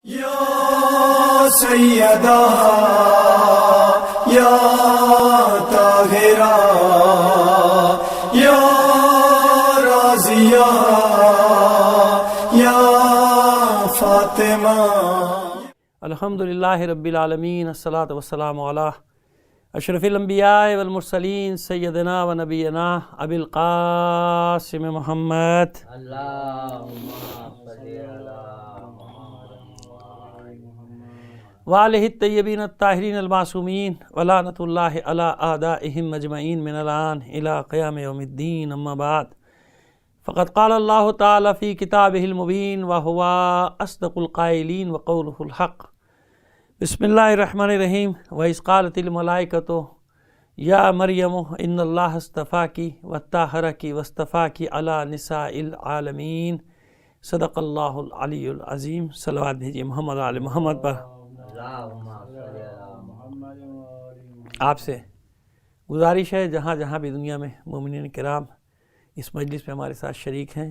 یا سیدہ یا طاہرہ یا راضیہ یا فاطمہ۔ الحمدللہ رب العالمین، الصلاۃ والسلام علی اشرف الانبیاء والمرسلین سیدنا و نبینا ابی القاسم محمد وآلہ الطیبین الطاہرین المعصومین ولعنۃ اللہ علی اعدائہم اجمعین من الآن الی قیام یوم الدین، اما بعد فقد قال اللہ تعالی فی کتابہ المبین وہو اصدق القائلین وقولہ الحق۔ بسم اللہ الرحمن الرحیم۔ وَإِذْ قَالَتِ الْمَلَائِكَةُ يَا مَرْيَمُ إِنَّ اللَّهَ اصْطَفَاكِ وَطَّهَّرَكِ وَاصْطَفَاكِ عَلَى نِسَاءِ الْعَالَمِينَ۔ صدق اللہ العلی العظیم۔ صلوات بھیجیے محمد آل محمد پر۔ آپ سے گزارش ہے جہاں جہاں بھی دنیا میں مومنین کرام اس مجلس میں ہمارے ساتھ شریک ہیں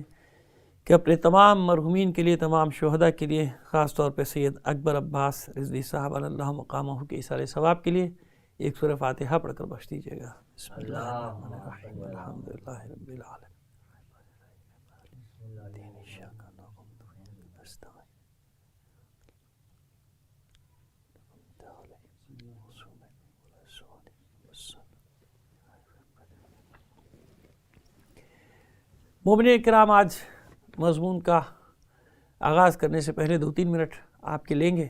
کہ اپنے تمام مرحومین کے لیے، تمام شہداء کے لیے، خاص طور پہ سید اکبر عباس رضوی صاحب علی اللہ مقامہ کے ایصال ثواب کے لیے ایک سورہ فاتحہ پڑھ کر بخش دیجیے گا۔ بسم اللہ الرحمن الرحیم، الحمدللہ رب العالمین۔ مومنین کرام، آج مضمون کا آغاز کرنے سے پہلے 2-3 منٹ آپ کے لیں گے۔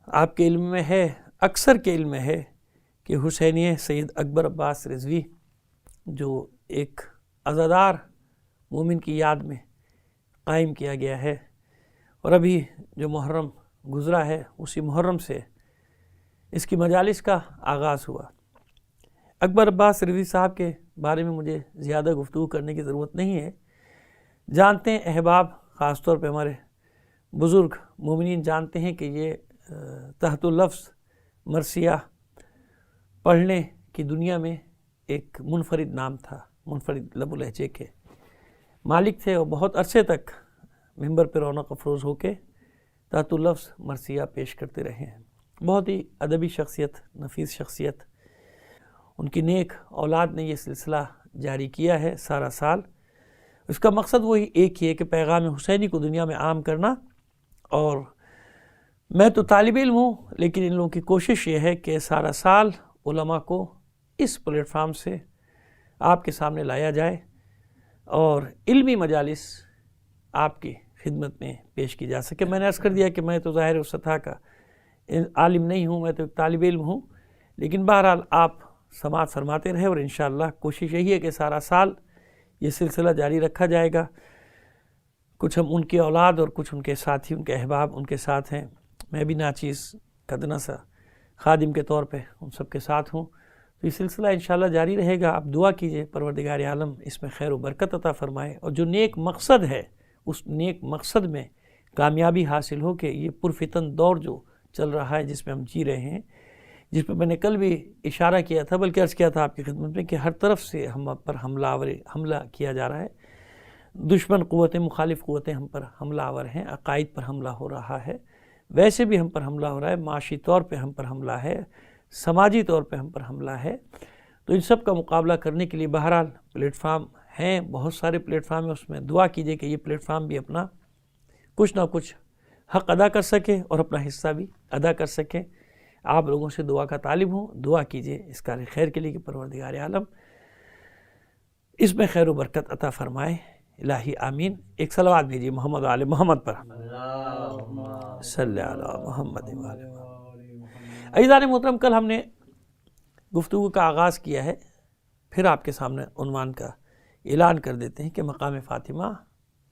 آپ کے علم میں ہے، اکثر کے علم میں ہے کہ حسینیہ سید اکبر عباس رضوی جو ایک عزادار مومن کی یاد میں قائم کیا گیا ہے، اور ابھی جو محرم گزرا ہے اسی محرم سے اس کی مجالس کا آغاز ہوا۔ اکبر عباس رضوی صاحب کے بارے میں مجھے زیادہ گفتگو کرنے کی ضرورت نہیں ہے۔ جانتے ہیں احباب، خاص طور پہ ہمارے بزرگ مومنین جانتے ہیں کہ یہ تحت لفظ مرثیہ پڑھنے کی دنیا میں ایک منفرد نام تھا، منفرد لب و لہجے کے مالک تھے، اور بہت عرصے تک ممبر پہ رونق افروز ہو کے تحت لفظ مرثیہ پیش کرتے رہے ہیں۔ بہت ہی ادبی شخصیت، نفیس شخصیت، ان کی نیک اولاد نے یہ سلسلہ جاری کیا ہے سارا سال۔ اس کا مقصد وہی ایک ہی ہے کہ پیغام حسینی کو دنیا میں عام کرنا۔ اور میں تو طالب علم ہوں، لیکن ان لوگوں کی کوشش یہ ہے کہ سارا سال علماء کو اس پلیٹ فارم سے آپ کے سامنے لایا جائے اور علمی مجالس آپ کی خدمت میں پیش کی جا سکے۔ میں نے عرض کر دیا کہ میں تو ظاہر اس سطح کا عالم نہیں ہوں، میں تو ایک طالب علم ہوں، لیکن بہرحال آپ سماعت فرماتے رہے، اور انشاءاللہ کوشش یہی ہے کہ سارا سال یہ سلسلہ جاری رکھا جائے گا۔ کچھ ہم ان کی اولاد اور کچھ ان کے ساتھی، ان کے احباب ان کے ساتھ ہیں۔ میں بھی ناچیز قدنہ سا خادم کے طور پہ ان سب کے ساتھ ہوں، تو یہ سلسلہ انشاءاللہ جاری رہے گا۔ آپ دعا کیجئے پروردگار عالم اس میں خیر و برکت عطا فرمائے، اور جو نیک مقصد ہے اس نیک مقصد میں کامیابی حاصل ہو، کہ یہ پرفتن دور جو چل رہا ہے جس میں ہم جی رہے ہیں، جس پہ میں نے کل بھی اشارہ کیا تھا، بلکہ عرض کیا تھا آپ کی خدمت میں، کہ ہر طرف سے ہم پر حملہ کیا جا رہا ہے۔ دشمن قوتیں، مخالف قوتیں ہم پر حملہ آور ہیں، عقائد پر حملہ ہو رہا ہے، ویسے بھی ہم پر حملہ ہو رہا ہے، معاشی طور پہ ہم پر حملہ ہے، سماجی طور پہ ہم پر حملہ ہے۔ تو ان سب کا مقابلہ کرنے کے لیے بہرحال پلیٹ فارم ہیں، بہت سارے پلیٹ فارم ہیں، اس میں دعا کیجئے کہ یہ پلیٹ فارم بھی اپنا کچھ نہ کچھ حق ادا کر سکے اور اپنا حصہ بھی ادا کر سکے۔ آپ لوگوں سے دعا کا طالب ہوں، دعا کیجئے اس کار خیر کے لیے کہ پروردگار عالم اس میں خیر و برکت عطا فرمائے، الہی آمین۔ ایک صلوات بھیجیے محمد آل محمد پر۔ صلی علی محمد و آل محمد۔ عزیزان محترم، کل ہم نے گفتگو کا آغاز کیا ہے، پھر آپ کے سامنے عنوان کا اعلان کر دیتے ہیں کہ مقام فاطمہ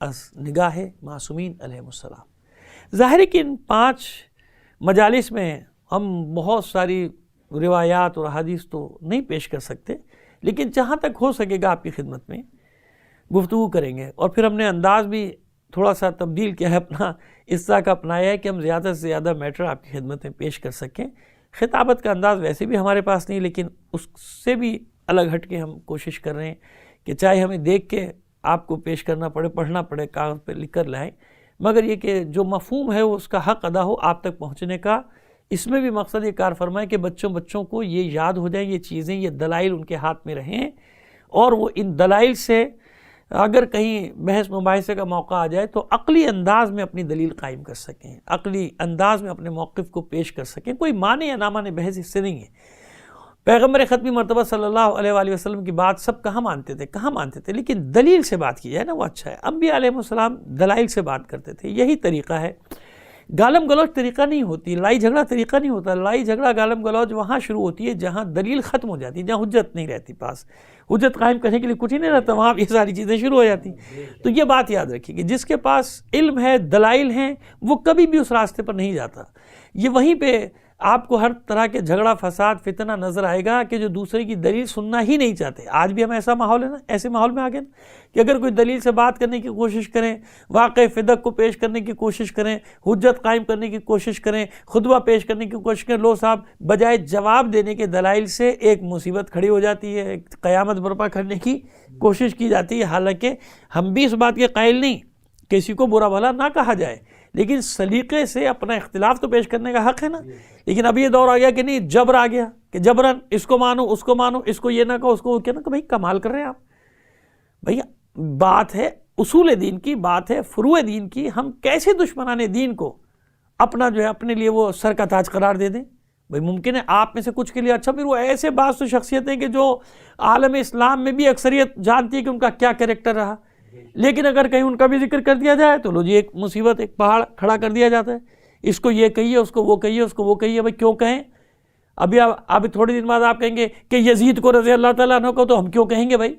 از نگاہ معصومین علیہ السلام۔ ظاہر ہے کہ ان 5 مجالس میں ہم بہت ساری روایات اور احادیث تو نہیں پیش کر سکتے، لیکن جہاں تک ہو سکے گا آپ کی خدمت میں گفتگو کریں گے۔ اور پھر ہم نے انداز بھی تھوڑا سا تبدیل کیا ہے، اپنا اس طرح کا اپنایا ہے کہ ہم زیادہ سے زیادہ میٹر آپ کی خدمت میں پیش کر سکیں۔ خطابت کا انداز ویسے بھی ہمارے پاس نہیں، لیکن اس سے بھی الگ ہٹ کے ہم کوشش کر رہے ہیں کہ چاہے ہمیں دیکھ کے آپ کو پیش کرنا پڑے، پڑھنا پڑے، کاغذ پہ لکھ کر لائیں، مگر یہ کہ جو مفہوم ہے اس کا حق ادا ہو آپ تک پہنچنے کا. اس میں بھی مقصد یہ کار فرمائے کہ بچوں کو یہ یاد ہو جائیں یہ چیزیں، یہ دلائل ان کے ہاتھ میں رہیں، اور وہ ان دلائل سے اگر کہیں بحث مباحثے کا موقع آ جائے تو عقلی انداز میں اپنی دلیل قائم کر سکیں، عقلی انداز میں اپنے موقف کو پیش کر سکیں. کوئی مانے یا نہ مانے بحث اس سے نہیں ہے. پیغمبر ختمی مرتبہ صلی اللہ علیہ وآلہ وسلم کی بات سب کہاں مانتے تھے، لیکن دلیل سے بات کی جائے نا وہ اچھا ہے. انبیاء علیہ السلام دلائل سے بات کرتے تھے، یہی طریقہ ہے. گالم گلوچ طریقہ نہیں ہوتی، لڑائی جھگڑا طریقہ نہیں ہوتا. لڑائی جھگڑا گالم گلوچ وہاں شروع ہوتی ہے جہاں دلیل ختم ہو جاتی ہے، جہاں حجت نہیں رہتی، پاس حجت قائم کرنے کے لیے کچھ ہی نہیں رہتا، وہاں یہ ساری چیزیں شروع ہو جاتی. تو یہ بات یاد رکھیے کہ جس کے پاس علم ہے، دلائل ہیں، وہ کبھی بھی اس راستے پر نہیں جاتا. یہ وہیں پہ آپ کو ہر طرح کے جھگڑا فساد فتنہ نظر آئے گا کہ جو دوسرے کی دلیل سننا ہی نہیں چاہتے. آج بھی ہم ایسا ماحول ہے نا، ایسے ماحول میں آ گئے نا کہ اگر کوئی دلیل سے بات کرنے کی کوشش کریں، واقع فدق کو پیش کرنے کی کوشش کریں، حجت قائم کرنے کی کوشش کریں، خطبہ پیش کرنے کی کوشش کریں، لو صاحب بجائے جواب دینے کے دلائل سے ایک مصیبت کھڑی ہو جاتی ہے، ایک قیامت برپا کرنے کی کوشش کی جاتی ہے. حالانکہ ہم بھی اس بات کے قائل نہیں، کسی کو برا بھلا نہ کہا جائے، لیکن سلیقے سے اپنا اختلاف تو پیش کرنے کا حق ہے نا. لیکن اب یہ دور آ گیا کہ نہیں، جبر آ گیا کہ جبرن اس کو مانو اس کو مانو، اس کو یہ نہ کہو اس کو وہ کہنا. کہ بھائی کمال کر رہے ہیں آپ. بھائی بات ہے اصول دین کی، بات ہے فروع دین کی. ہم کیسے دشمنان دین کو اپنا جو ہے اپنے لیے وہ سر کا تاج قرار دے دیں؟ بھائی ممکن ہے آپ میں سے کچھ کے لیے اچھا، پھر وہ ایسے بعض تو شخصیتیں کہ جو عالم اسلام میں بھی اکثریت جانتی ہے کہ ان کا کیا کریکٹر رہا، لیکن اگر کہیں ان کا بھی ذکر کر دیا جائے تو لو جی ایک مصیبت، ایک پہاڑ کھڑا کر دیا جاتا ہے. اس کو یہ کہیے، اس کو وہ کہیے، اس کو وہ کہیے. بھائی کیوں کہیں؟ ابھی تھوڑے دن بعد آپ کہیں گے کہ یزید کو رضی اللہ تعالیٰ عنہ کو، تو ہم کیوں کہیں گے؟ بھائی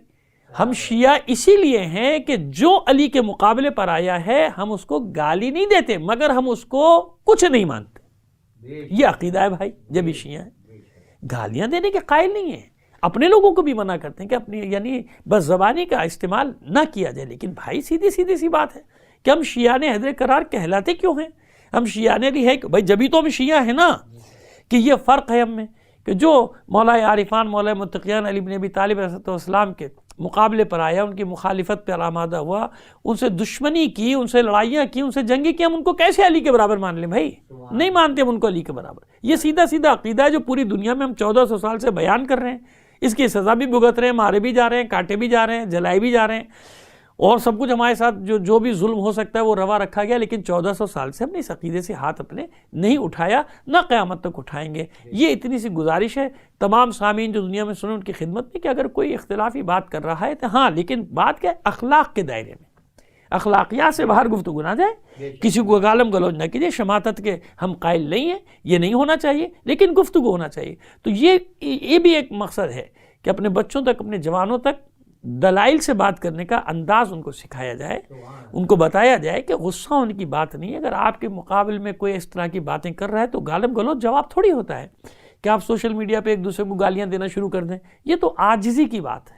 ہم شیعہ اسی لیے ہیں کہ جو علی کے مقابلے پر آیا ہے ہم اس کو گالی نہیں دیتے، مگر ہم اس کو کچھ نہیں مانتے. یہ عقیدہ ہے بھائی. جب یہ شیعہ ہیں گالیاں دینے کے قائل نہیں ہیں، اپنے لوگوں کو بھی منع کرتے ہیں کہ اپنی یعنی بس زبانی کا استعمال نہ کیا جائے. لیکن بھائی سیدھی سی بات ہے کہ ہم شیعہ نے حیدر قرار کہلاتے کیوں ہیں؟ ہم شیعہ نے بھی ہے کہ بھائی جبھی تو ہم شیعہ ہیں نا، کہ یہ فرق ہے ہم میں کہ جو مولا عارفان مولا متقیان علی بن ابی طالب علیہ السلام کے مقابلے پر آیا، ان کی مخالفت پر آمادہ ہوا، ان سے دشمنی کی، ان سے لڑائیاں کی، ان سے جنگیں کی، ہم ان کو کیسے علی کے برابر مان لیں؟ بھائی نہیں مانتے ہم ان کو علی کے برابر. یہ سیدھا عقیدہ ہے جو پوری دنیا میں ہم 1400 سال سے بیان کر رہے ہیں. اس کی سزا بھی بھگت رہے ہیں، مارے بھی جا رہے ہیں، کاٹے بھی جا رہے ہیں، جلائے بھی جا رہے ہیں، اور سب کچھ ہمارے ساتھ جو بھی ظلم ہو سکتا ہے وہ روا رکھا گیا. لیکن 1400 سال سے ہم نے اس عقیدے سے ہاتھ اپنے نہیں اٹھایا، نہ قیامت تک اٹھائیں گے. یہ اتنی سی گزارش ہے تمام سامعین جو دنیا میں سنیں ان کی خدمت میں کہ اگر کوئی اختلافی بات کر رہا ہے تو ہاں، لیکن بات کیا ہے؟ اخلاق کے دائرے میں، اخلاقیات سے باہر گفتگو نہ جائے، کسی کو گالم گلوچ نہ کیجیے. شماتت کے ہم قائل نہیں ہیں، یہ نہیں ہونا چاہیے، لیکن گفتگو ہونا چاہیے. تو یہ بھی ایک مقصد ہے کہ اپنے بچوں تک، اپنے جوانوں تک دلائل سے بات کرنے کا انداز ان کو سکھایا جائے، ان کو بتایا جائے کہ غصہ ہونے کی بات نہیں ہے. اگر آپ کے مقابل میں کوئی اس طرح کی باتیں کر رہا ہے تو گالم گلوچ جواب تھوڑی ہوتا ہے کہ آپ سوشل میڈیا پہ ایک دوسرے کو گالیاں دینا شروع کر دیں. یہ تو عاجزی کی بات ہے،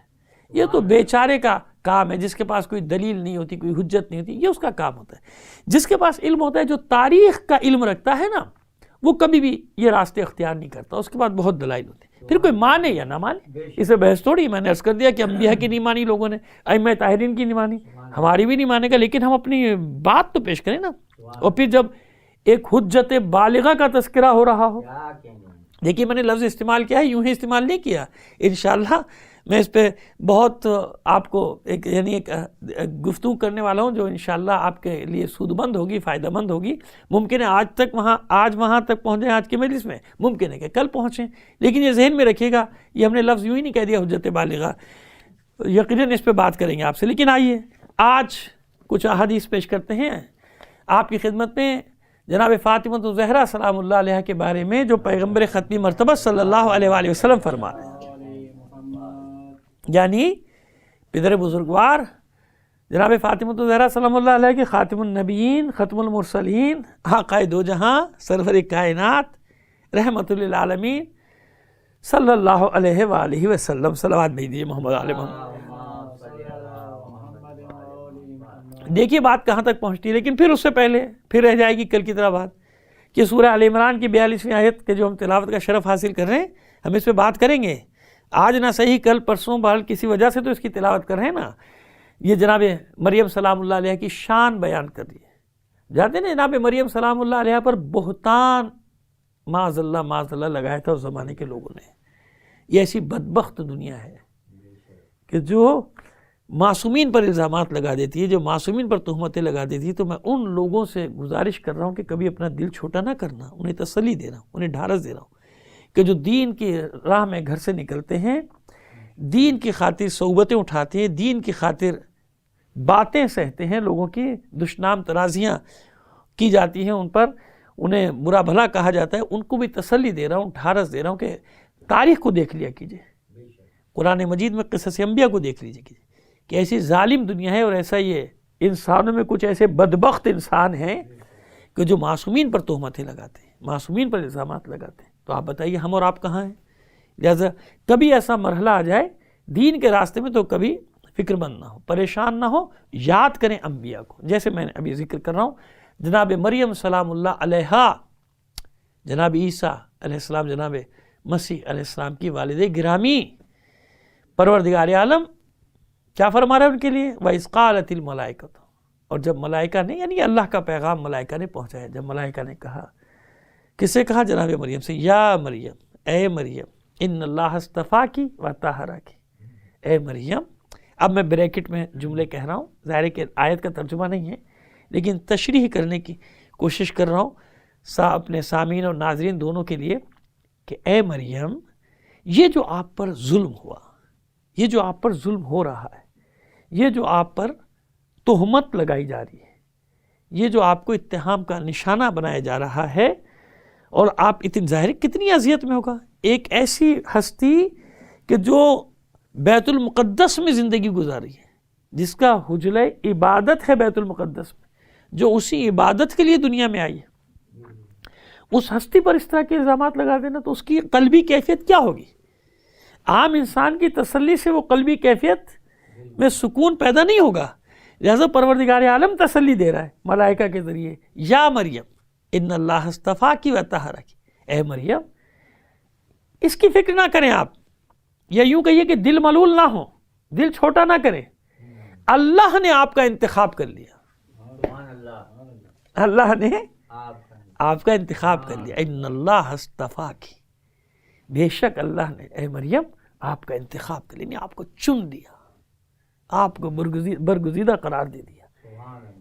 یہ تو بیچارے کا کام ہے جس کے پاس کوئی دلیل نہیں ہوتی، کوئی حجت نہیں ہوتی. یہ اس کا کام ہوتا ہے. جس کے پاس علم ہوتا ہے، جو تاریخ کا علم رکھتا ہے نا، وہ کبھی بھی یہ راستے اختیار نہیں کرتا. اس کے بعد بہت دلائل ہوتے ہیں. پھر کوئی مانے یا نہ مانے، اسے بحث تھوڑی. میں نے عرض کر دیا کہ انبیاء کی نہیں مانی لوگوں نے، ائمہ طاہرین کی نہیں مانی، ہماری بھی نہیں مانے گا، لیکن ہم اپنی بات تو پیش کریں نا. اور پھر جب ایک حجت بالغہ کا تذکرہ ہو رہا ہو، دیکھیے میں نے لفظ استعمال کیا ہے، یوں ہی استعمال نہیں کیا. انشاءاللہ میں اس پہ بہت آپ کو ایک گفتگو کرنے والا ہوں جو انشاءاللہ آپ کے لیے سود مند ہوگی، فائدہ مند ہوگی. ممکن ہے آج وہاں تک پہنچیں آج کے مجلس میں، ممکن ہے کہ کل پہنچیں، لیکن یہ ذہن میں رکھیے گا یہ ہم نے لفظ یوں ہی نہیں کہہ دیا حجت بالغہ. یقیناً اس پہ بات کریں گے آپ سے. لیکن آئیے آج کچھ احادیث پیش کرتے ہیں آپ کی خدمت میں. جناب فاطمہ الزہرا سلام اللہ علیہ کے بارے میں جو پیغمبر ختمی مرتبہ صلی اللہ علیہ وآلہ وسلم فرما رہے ہیں، یعنی پدر بزرگوار جناب فاطمہ الزہرا سلام اللہ علیہ کے خاتم النبیین، ختم المرسلین، آقائے دو جہاں، سرور کائنات، رحمت للعالمین صلی اللہ علیہ وآلہ وسلم. صلوات بھیجیے محمد علیہ محمد. دیکھیے بات کہاں تک پہنچتی ہے. لیکن پھر اس سے پہلے پھر رہ جائے گی کل کی طرح بات کہ سورہ آل عمران کی 42ویں آیت کے جو ہم تلاوت کا شرف حاصل کر رہے ہیں، ہم اس پہ بات کریں گے. آج نہ صحیح کل پرسوں بہرحال کسی وجہ سے تو اس کی تلاوت کر رہے ہیں نا. یہ جناب مریم سلام اللہ علیہ کی شان بیان کر رہی ہے. جاتے ہیں جناب مریم سلام اللہ علیہ پر بہتان معاذ اللہ لگایا تھا اس زمانے کے لوگوں نے. یہ ایسی بدبخت دنیا ہے کہ جو معصومین پر الزامات لگا دیتی ہے, جو معصومین پر تہمتیں لگا دیتی ہے. تو میں ان لوگوں سے گزارش کر رہا ہوں کہ کبھی اپنا دل چھوٹا نہ کرنا, انہیں تسلی دے رہا ہوں, انہیں ڈھارس دے رہا ہوں کہ جو دین کی راہ میں گھر سے نکلتے ہیں, دین کی خاطر صحبتیں اٹھاتے ہیں, دین کی خاطر باتیں سہتے ہیں, لوگوں کی دشنام ترازیاں کی جاتی ہیں ان پر, انہیں برا بھلا کہا جاتا ہے, ان کو بھی تسلی دے رہا ہوں, ڈھارس دے رہا ہوں کہ تاریخ کو دیکھ لیا کیجئے, قرآن مجید میں قصص انبیاء کو دیکھ لیجئے کیجئے کہ ایسی ظالم دنیا ہے, اور ایسا یہ انسانوں میں کچھ ایسے بدبخت انسان ہیں کہ جو معصومین پر تہمتیں لگاتے ہیں, معصومین پر الزامات لگاتے ہیں. تو آپ بتائیے ہم اور آپ کہاں ہیں؟ لہٰذا کبھی ایسا مرحلہ آ جائے دین کے راستے میں تو کبھی فکر مند نہ ہو, پریشان نہ ہو, یاد کریں انبیاء کو. جیسے میں نے ابھی ذکر کر رہا ہوں, جناب مریم سلام اللہ علیہا, جناب عیسیٰ علیہ السلام, جناب مسیح علیہ السلام کی والد گرامی, پروردگار عالم کیا فرما رہا ہے ان کے لیے؟ وَإِذْ قَالَتِ الْمَلَائِكَةُ, اور جب ملائکہ نے, یعنی اللہ کا پیغام ملائکہ نے پہنچایا, جب ملائکہ نے کہا, کس سے کہا؟ جناب مریم سے, یا مریم, اے مریم, ان اللہ اصطفاکی وطہرکی, اے مریم. اب میں بریکٹ میں جملے کہہ رہا ہوں, ظاہر ہے کہ آیت کا ترجمہ نہیں ہے, لیکن تشریح کرنے کی کوشش کر رہا ہوں اپنے سامعین اور ناظرین دونوں کے لیے کہ اے مریم, یہ جو آپ پر ظلم ہوا, یہ جو آپ پر ظلم ہو رہا ہے, یہ جو آپ پر تہمت لگائی جا رہی ہے, یہ جو آپ کو اتہام کا نشانہ بنایا جا رہا ہے, اور آپ اتنی ظاہر کتنی اذیت میں ہوگا. ایک ایسی ہستی کہ جو بیت المقدس میں زندگی گزاری ہے, جس کا حجلہ عبادت ہے بیت المقدس میں, جو اسی عبادت کے لیے دنیا میں آئی ہے, اس ہستی پر اس طرح کے الزامات لگا دینا, تو اس کی قلبی کیفیت کیا ہوگی؟ عام انسان کی تسلی سے وہ قلبی کیفیت میں سکون پیدا نہیں ہوگا. لہذا پروردگار عالم تسلی دے رہا ہے ملائکہ کے ذریعے, یا مریم ان اللہ اصطفاکی وطہرکی, اے مریم, اس کی فکر نہ کریں آپ, یا یوں کہیے کہ دل ملول نہ ہو, دل چھوٹا نہ کریں, اللہ نے آپ کا انتخاب کر لیا, اللہ نے آپ کا انتخاب کر لیا. ان اللہ اصطفاکی, بے شک اللہ نے اے مریم آپ کا انتخاب کر لیا, آپ کو چن لیا, آپ کو برگزیدہ قرار دے دیا.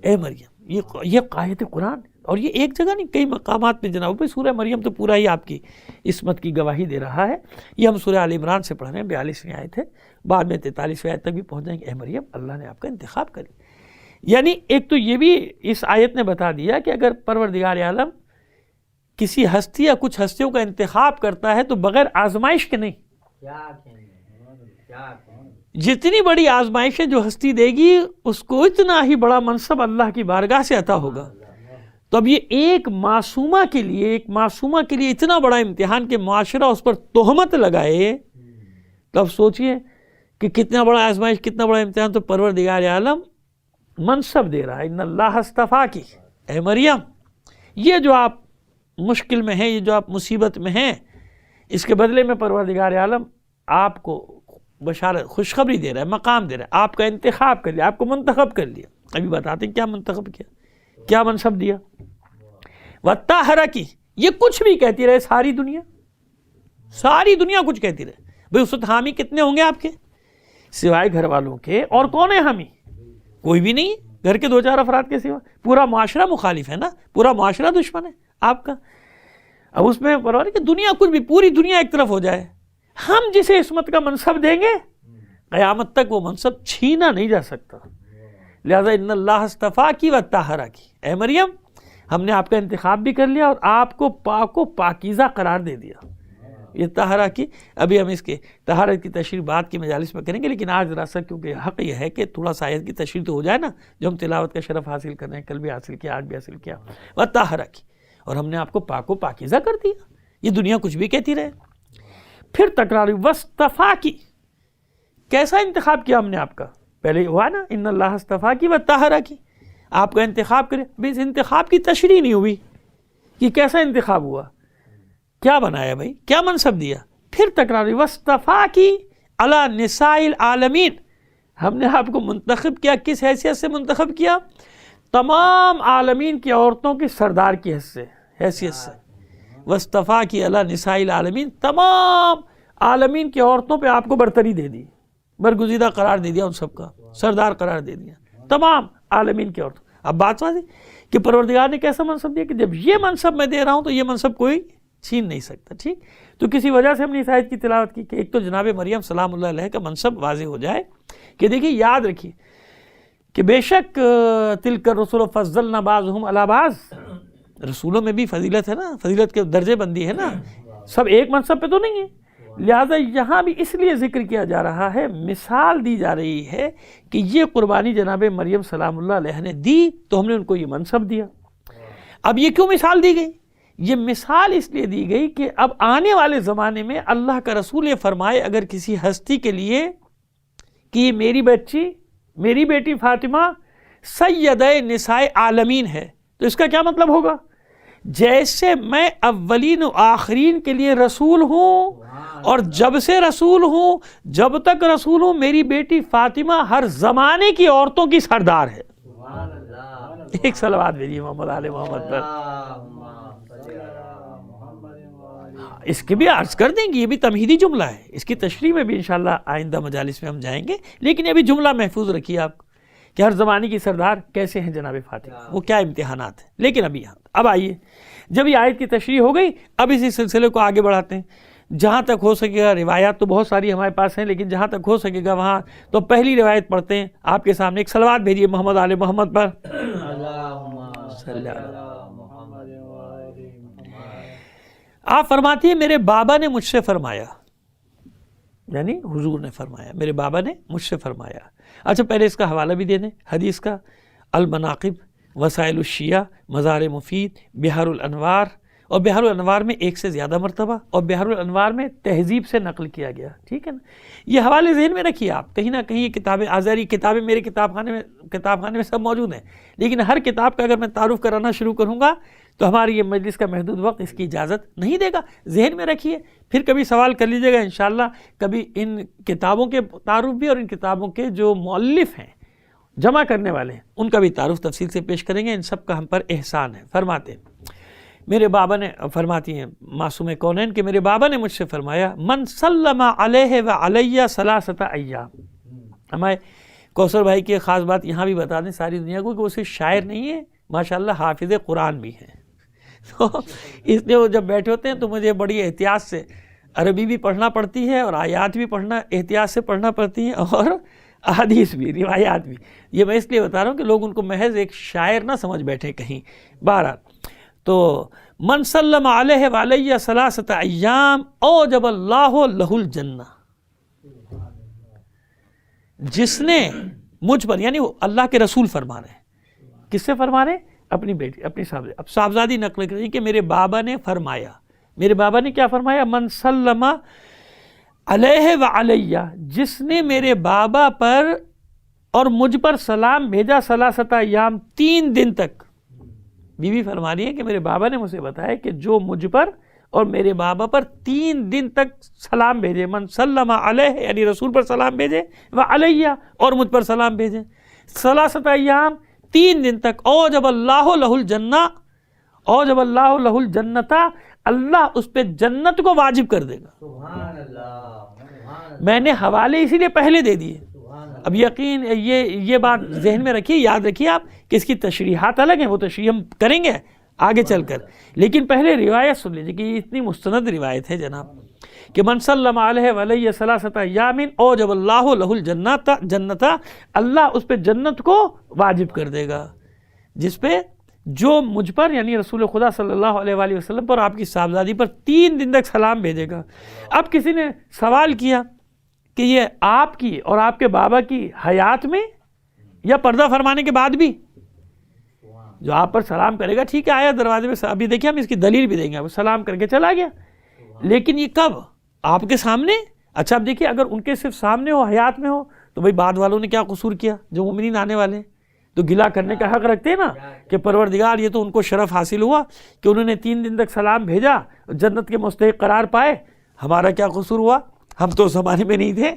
اے مریم, یہ آیت قرآن, اور یہ ایک جگہ نہیں, کئی مقامات میں جناب. سورہ مریم تو پورا ہی آپ کی عصمت کی گواہی دے رہا ہے. یہ ہم سورہ آل عمران سے پڑھ رہے ہیں, 42ویں آیت ہے, بعد میں 43ویں آیت تک بھی پہنچ جائیں گے. اے مریم, اللہ نے آپ کا انتخاب کر لیا. یعنی ایک تو یہ بھی اس آیت نے بتا دیا کہ اگر پروردگار عالم کسی ہستی یا کچھ ہستیوں کا انتخاب کرتا ہے تو بغیر آزمائش کے نہیں. جتنی بڑی آزمائشیں جو ہستی دے گی اس کو اتنا ہی بڑا منصب اللہ کی بارگاہ سے عطا ہوگا. تو اب یہ ایک معصومہ کے لیے اتنا بڑا امتحان کہ معاشرہ اس پر تہمت لگائے, تو اب سوچئے کہ کتنا بڑا آزمائش, کتنا بڑا امتحان. تو پروردگار عالم منصب دے رہا ہے, ان اللہ اصطفاکی, اے مریم, یہ جو آپ مشکل میں ہیں, یہ جو آپ مصیبت میں ہیں, اس کے بدلے میں پروردگار عالم آپ کو بشارت, خوشخبری دے رہا ہے, مقام دے رہا ہے, آپ کا انتخاب کر لیا, آپ کو منتخب کر لیا. ابھی بتاتے ہیں کیا منتخب کیا, کیا منصب دیا. وطہرکی, یہ کچھ بھی کہتی رہے ساری دنیا کچھ کہتی رہے. بھئی اس وقت حامی کتنے ہوں گے آپ کے سوائے گھر والوں کے؟ اور کون ہے حامی؟ کوئی بھی نہیں, گھر کے 2-4 افراد کے سوا. پورا معاشرہ مخالف ہے نا, پورا معاشرہ دشمن ہے آپ کا. اب اس میں پرواہ کہ دنیا کچھ بھی, پوری دنیا ایک طرف ہو جائے, ہم جسے عصمت کا منصب دیں گے قیامت تک وہ منصب چھینا نہیں جا سکتا. لہذا ان اللہ اصطفاکی وطہرکی, اے مریم, ہم نے آپ کا انتخاب بھی کر لیا اور آپ کو پاک و پاکیزہ قرار دے دیا. یہ طہارہ کی, ابھی ہم اس کے طہارت کی تشریح بعد کی مجالس میں کریں گے, لیکن آج ذرا سا کیونکہ حق یہ ہے کہ تھوڑا سا آیت کی تشریح تو ہو جائے نا, جو ہم تلاوت کا شرف حاصل کر رہے ہیں, کل بھی حاصل کیا, آج بھی حاصل کیا. وطہرہ کی, اور ہم نے آپ کو پاک و پاکیزہ کر دیا. یہ دنیا کچھ بھی کہتی رہے. پھر تکرار, واصطفاکی, کیسا انتخاب کیا ہم نے آپ کا؟ پہلے ہوا نا ان اللہ اصطفاکی وطہرکی, آپ کا انتخاب کرے. ابھی اس انتخاب کی تشریح نہیں ہوئی کہ کیسا انتخاب ہوا, کیا بنایا بھائی, کیا منصب دیا. پھر تکرار, واصطفاکی علی نساء العالمین, ہم نے آپ کو منتخب کیا, کس حیثیت سے منتخب کیا؟ تمام عالمین کی عورتوں کی سردار کی حیثیت سے، وصطفیٰ کی علی نساء العالمین، تمام عالمین کی عورتوں پہ آپ کو برتری دے دی، برگزیدہ قرار دے دیا، ان سب کا سردار قرار دے دیا، تمام عالمین کی عورتوں۔ اب بات واضح کہ پروردگار نے کیسا منصب دیا کہ جب یہ منصب میں دے رہا ہوں تو یہ منصب کوئی چھین نہیں سکتا، ٹھیک؟ تو کسی وجہ سے ہم نے اس آیت کی تلاوت کی کہ ایک تو جناب مریم سلام اللہ علیہ کا منصب واضح ہو جائے کہ دیکھیے یاد رکھیے کہ بے شک تلک الرسل فضلنا بعضهم علی بعض، رسولوں میں بھی فضیلت ہے نا، فضیلت کے درجے بندی ہے نا، سب ایک منصب پہ تو نہیں ہے، لہٰذا یہاں بھی اس لیے ذکر کیا جا رہا ہے، مثال دی جا رہی ہے کہ یہ قربانی جناب مریم سلام اللہ علیہ نے دی تو ہم نے ان کو یہ منصب دیا۔ اب یہ کیوں مثال دی گئی؟ یہ مثال اس لیے دی گئی کہ اب آنے والے زمانے میں اللہ کا رسول یہ فرمائے اگر کسی ہستی کے لیے کہ یہ میری بچی، میری بیٹی فاطمہ سیدہ نساء عالمین ہے، تو اس کا کیا مطلب ہوگا؟ جیسے میں اولین و آخرین کے لیے رسول ہوں، اور جب سے رسول ہوں، جب تک رسول ہوں، میری بیٹی فاطمہ ہر زمانے کی عورتوں کی سردار ہے۔ ایک صلوات بھیجیے محمد آل محمد پر۔ اس کی بھی عرض کر دیں گے، یہ بھی تمہیدی جملہ ہے، اس کی تشریح میں بھی انشاءاللہ آئندہ مجالس میں ہم جائیں گے، لیکن یہ بھی جملہ محفوظ رکھیے آپ کہ ہر زمانے کی سردار کیسے ہیں جناب فاطمہ، وہ کیا امتحانات ہیں۔ لیکن اب آئیے، جب یہ آیت کی تشریح ہو گئی، اب اسی سلسلے کو آگے بڑھاتے ہیں۔ جہاں تک ہو سکے گا، روایات تو بہت ساری ہمارے پاس ہیں، لیکن جہاں تک ہو سکے گا وہاں تو پہلی روایت پڑھتے ہیں آپ کے سامنے۔ ایک صلوات بھیجیے محمد آل محمد پر۔ آپ فرماتی ہیں میرے بابا نے مجھ سے فرمایا، یعنی حضور نے فرمایا، میرے بابا نے مجھ سے فرمایا۔ اچھا پہلے اس کا حوالہ بھی دے دیں حدیث کا، المناقب وسائل الشیعہ مزار مفید بحار الانوار، اور بحار الانوار میں ایک سے زیادہ مرتبہ، اور بحار الانوار میں تہذیب سے نقل کیا گیا، ٹھیک ہے نا؟ یہ حوالے ذہن میں رکھیے آپ، کہیں نہ کہیں یہ کتابیں آزاری کتابیں میرے کتاب خانے میں سب موجود ہیں، لیکن ہر کتاب کا اگر میں تعارف کرانا شروع کروں گا تو ہماری یہ مجلس کا محدود وقت اس کی اجازت نہیں دے گا۔ ذہن میں رکھیے، پھر کبھی سوال کر لیجیے گا انشاءاللہ، کبھی ان کتابوں کے تعارف بھی اور ان کتابوں کے جو مؤلف ہیں، جمع کرنے والے ہیں، ان کا بھی تعارف تفصیل سے پیش کریں گے، ان سب کا ہم پر احسان ہے۔ فرماتے ہیں میرے بابا نے، فرماتی ہیں معصوم کونین کہ میرے بابا نے مجھ سے فرمایا من سلم علیہ و علیہ ثلاثۃ ایام۔ ہمارے کوثر بھائی کی خاص بات یہاں بھی بتا دیں ساری دنیا کو کہ وہ صرف شاعر نہیں ہے، ماشاءاللہ حافظ قرآن بھی ہیں، تو اس لیے وہ جب بیٹھے ہوتے ہیں تو مجھے بڑی احتیاط سے عربی بھی پڑھنا پڑتی ہے اور آیات بھی پڑھنا احتیاط سے پڑھنا پڑتی ہیں، اور احادیث بھی، روایات بھی۔ یہ میں اس لیے بتا رہا ہوں کہ لوگ ان کو محض ایک شاعر نہ سمجھ بیٹھے کہیں۔ بہرحال تو من سلم علیہ وعلیہ ثلاثۃ ایام اوجب اللہ لہ الجنہ، جس نے مجھ پر، یعنی وہ اللہ کے رسول فرما رہے ہیں، کس سے فرما رہے ہیں؟ اپنی بیٹی، اپنی صاحبزادی۔ اب صاحبزادی نقل کر رہی کہ میرے بابا نے فرمایا، میرے بابا نے کیا فرمایا؟ من سلم علیہ وعلیہ، جس نے میرے بابا پر اور مجھ پر سلام بھیجا، ثلاثۃ ایام، 3 دن تک۔ بی بی فرما رہی ہے کہ میرے بابا نے مجھے بتایا کہ جو مجھ پر اور میرے بابا پر 3 دن تک سلام بھیجے، من سلم علیہ یعنی رسول پر سلام بھیجے، وعلیہ اور مجھ پر سلام بھیجے، ثلاثۃ ایام 3 دن تک، اوجب اللہ لہ الجنہ، اوجب اللہ لہ الجنۃ، اللہ اس پہ جنت کو واجب کر دے گا۔ سبحان اللہ۔ میں نے حوالے اسی لیے پہلے دے دیے۔ اب یقین یہ بات ذہن میں رکھیے، یاد رکھیے آپ کہ اس کی تشریحات الگ ہیں، وہ تشریح ہم کریں گے آگے چل کر، لیکن پہلے روایت سن لیجیے کہ یہ اتنی مستند روایت ہے جناب کہ من سلم علیہ وعلیہ ثلاثۃ ایام اوجب اللہ لہ الجنۃ، اللہ اس پہ جنت کو واجب کر دے گا، جس پہ جو مجھ پر یعنی رسول خدا صلی اللہ علیہ وآلہ وسلم پر، آپ کی صاحبزادی پر 3 دن تک سلام بھیجے گا۔ اب کسی نے سوال کیا کہ یہ آپ کی اور آپ کے بابا کی حیات میں یا پردہ فرمانے کے بعد بھی؟ جو آپ پر سلام کرے گا ٹھیک ہے، آیا دروازے میں، ابھی دیکھیں ہم اس کی دلیل بھی دیں گے، وہ سلام کر کے چلا گیا، لیکن یہ کب؟ آپ کے سامنے۔ اچھا اب دیکھیے اگر ان کے صرف سامنے ہو، حیات میں ہو، تو بھئی بعد والوں نے کیا قصور کیا؟ جو مومنین آنے والے ہیں تو گلہ کرنے کا حق رکھتے ہیں نا کہ پروردگار یہ تو ان کو شرف حاصل ہوا کہ انہوں نے 3 دن تک سلام بھیجا، جنت کے مستحق قرار پائے، ہمارا کیا قصور ہوا؟ ہم تو اس زمانے میں نہیں تھے،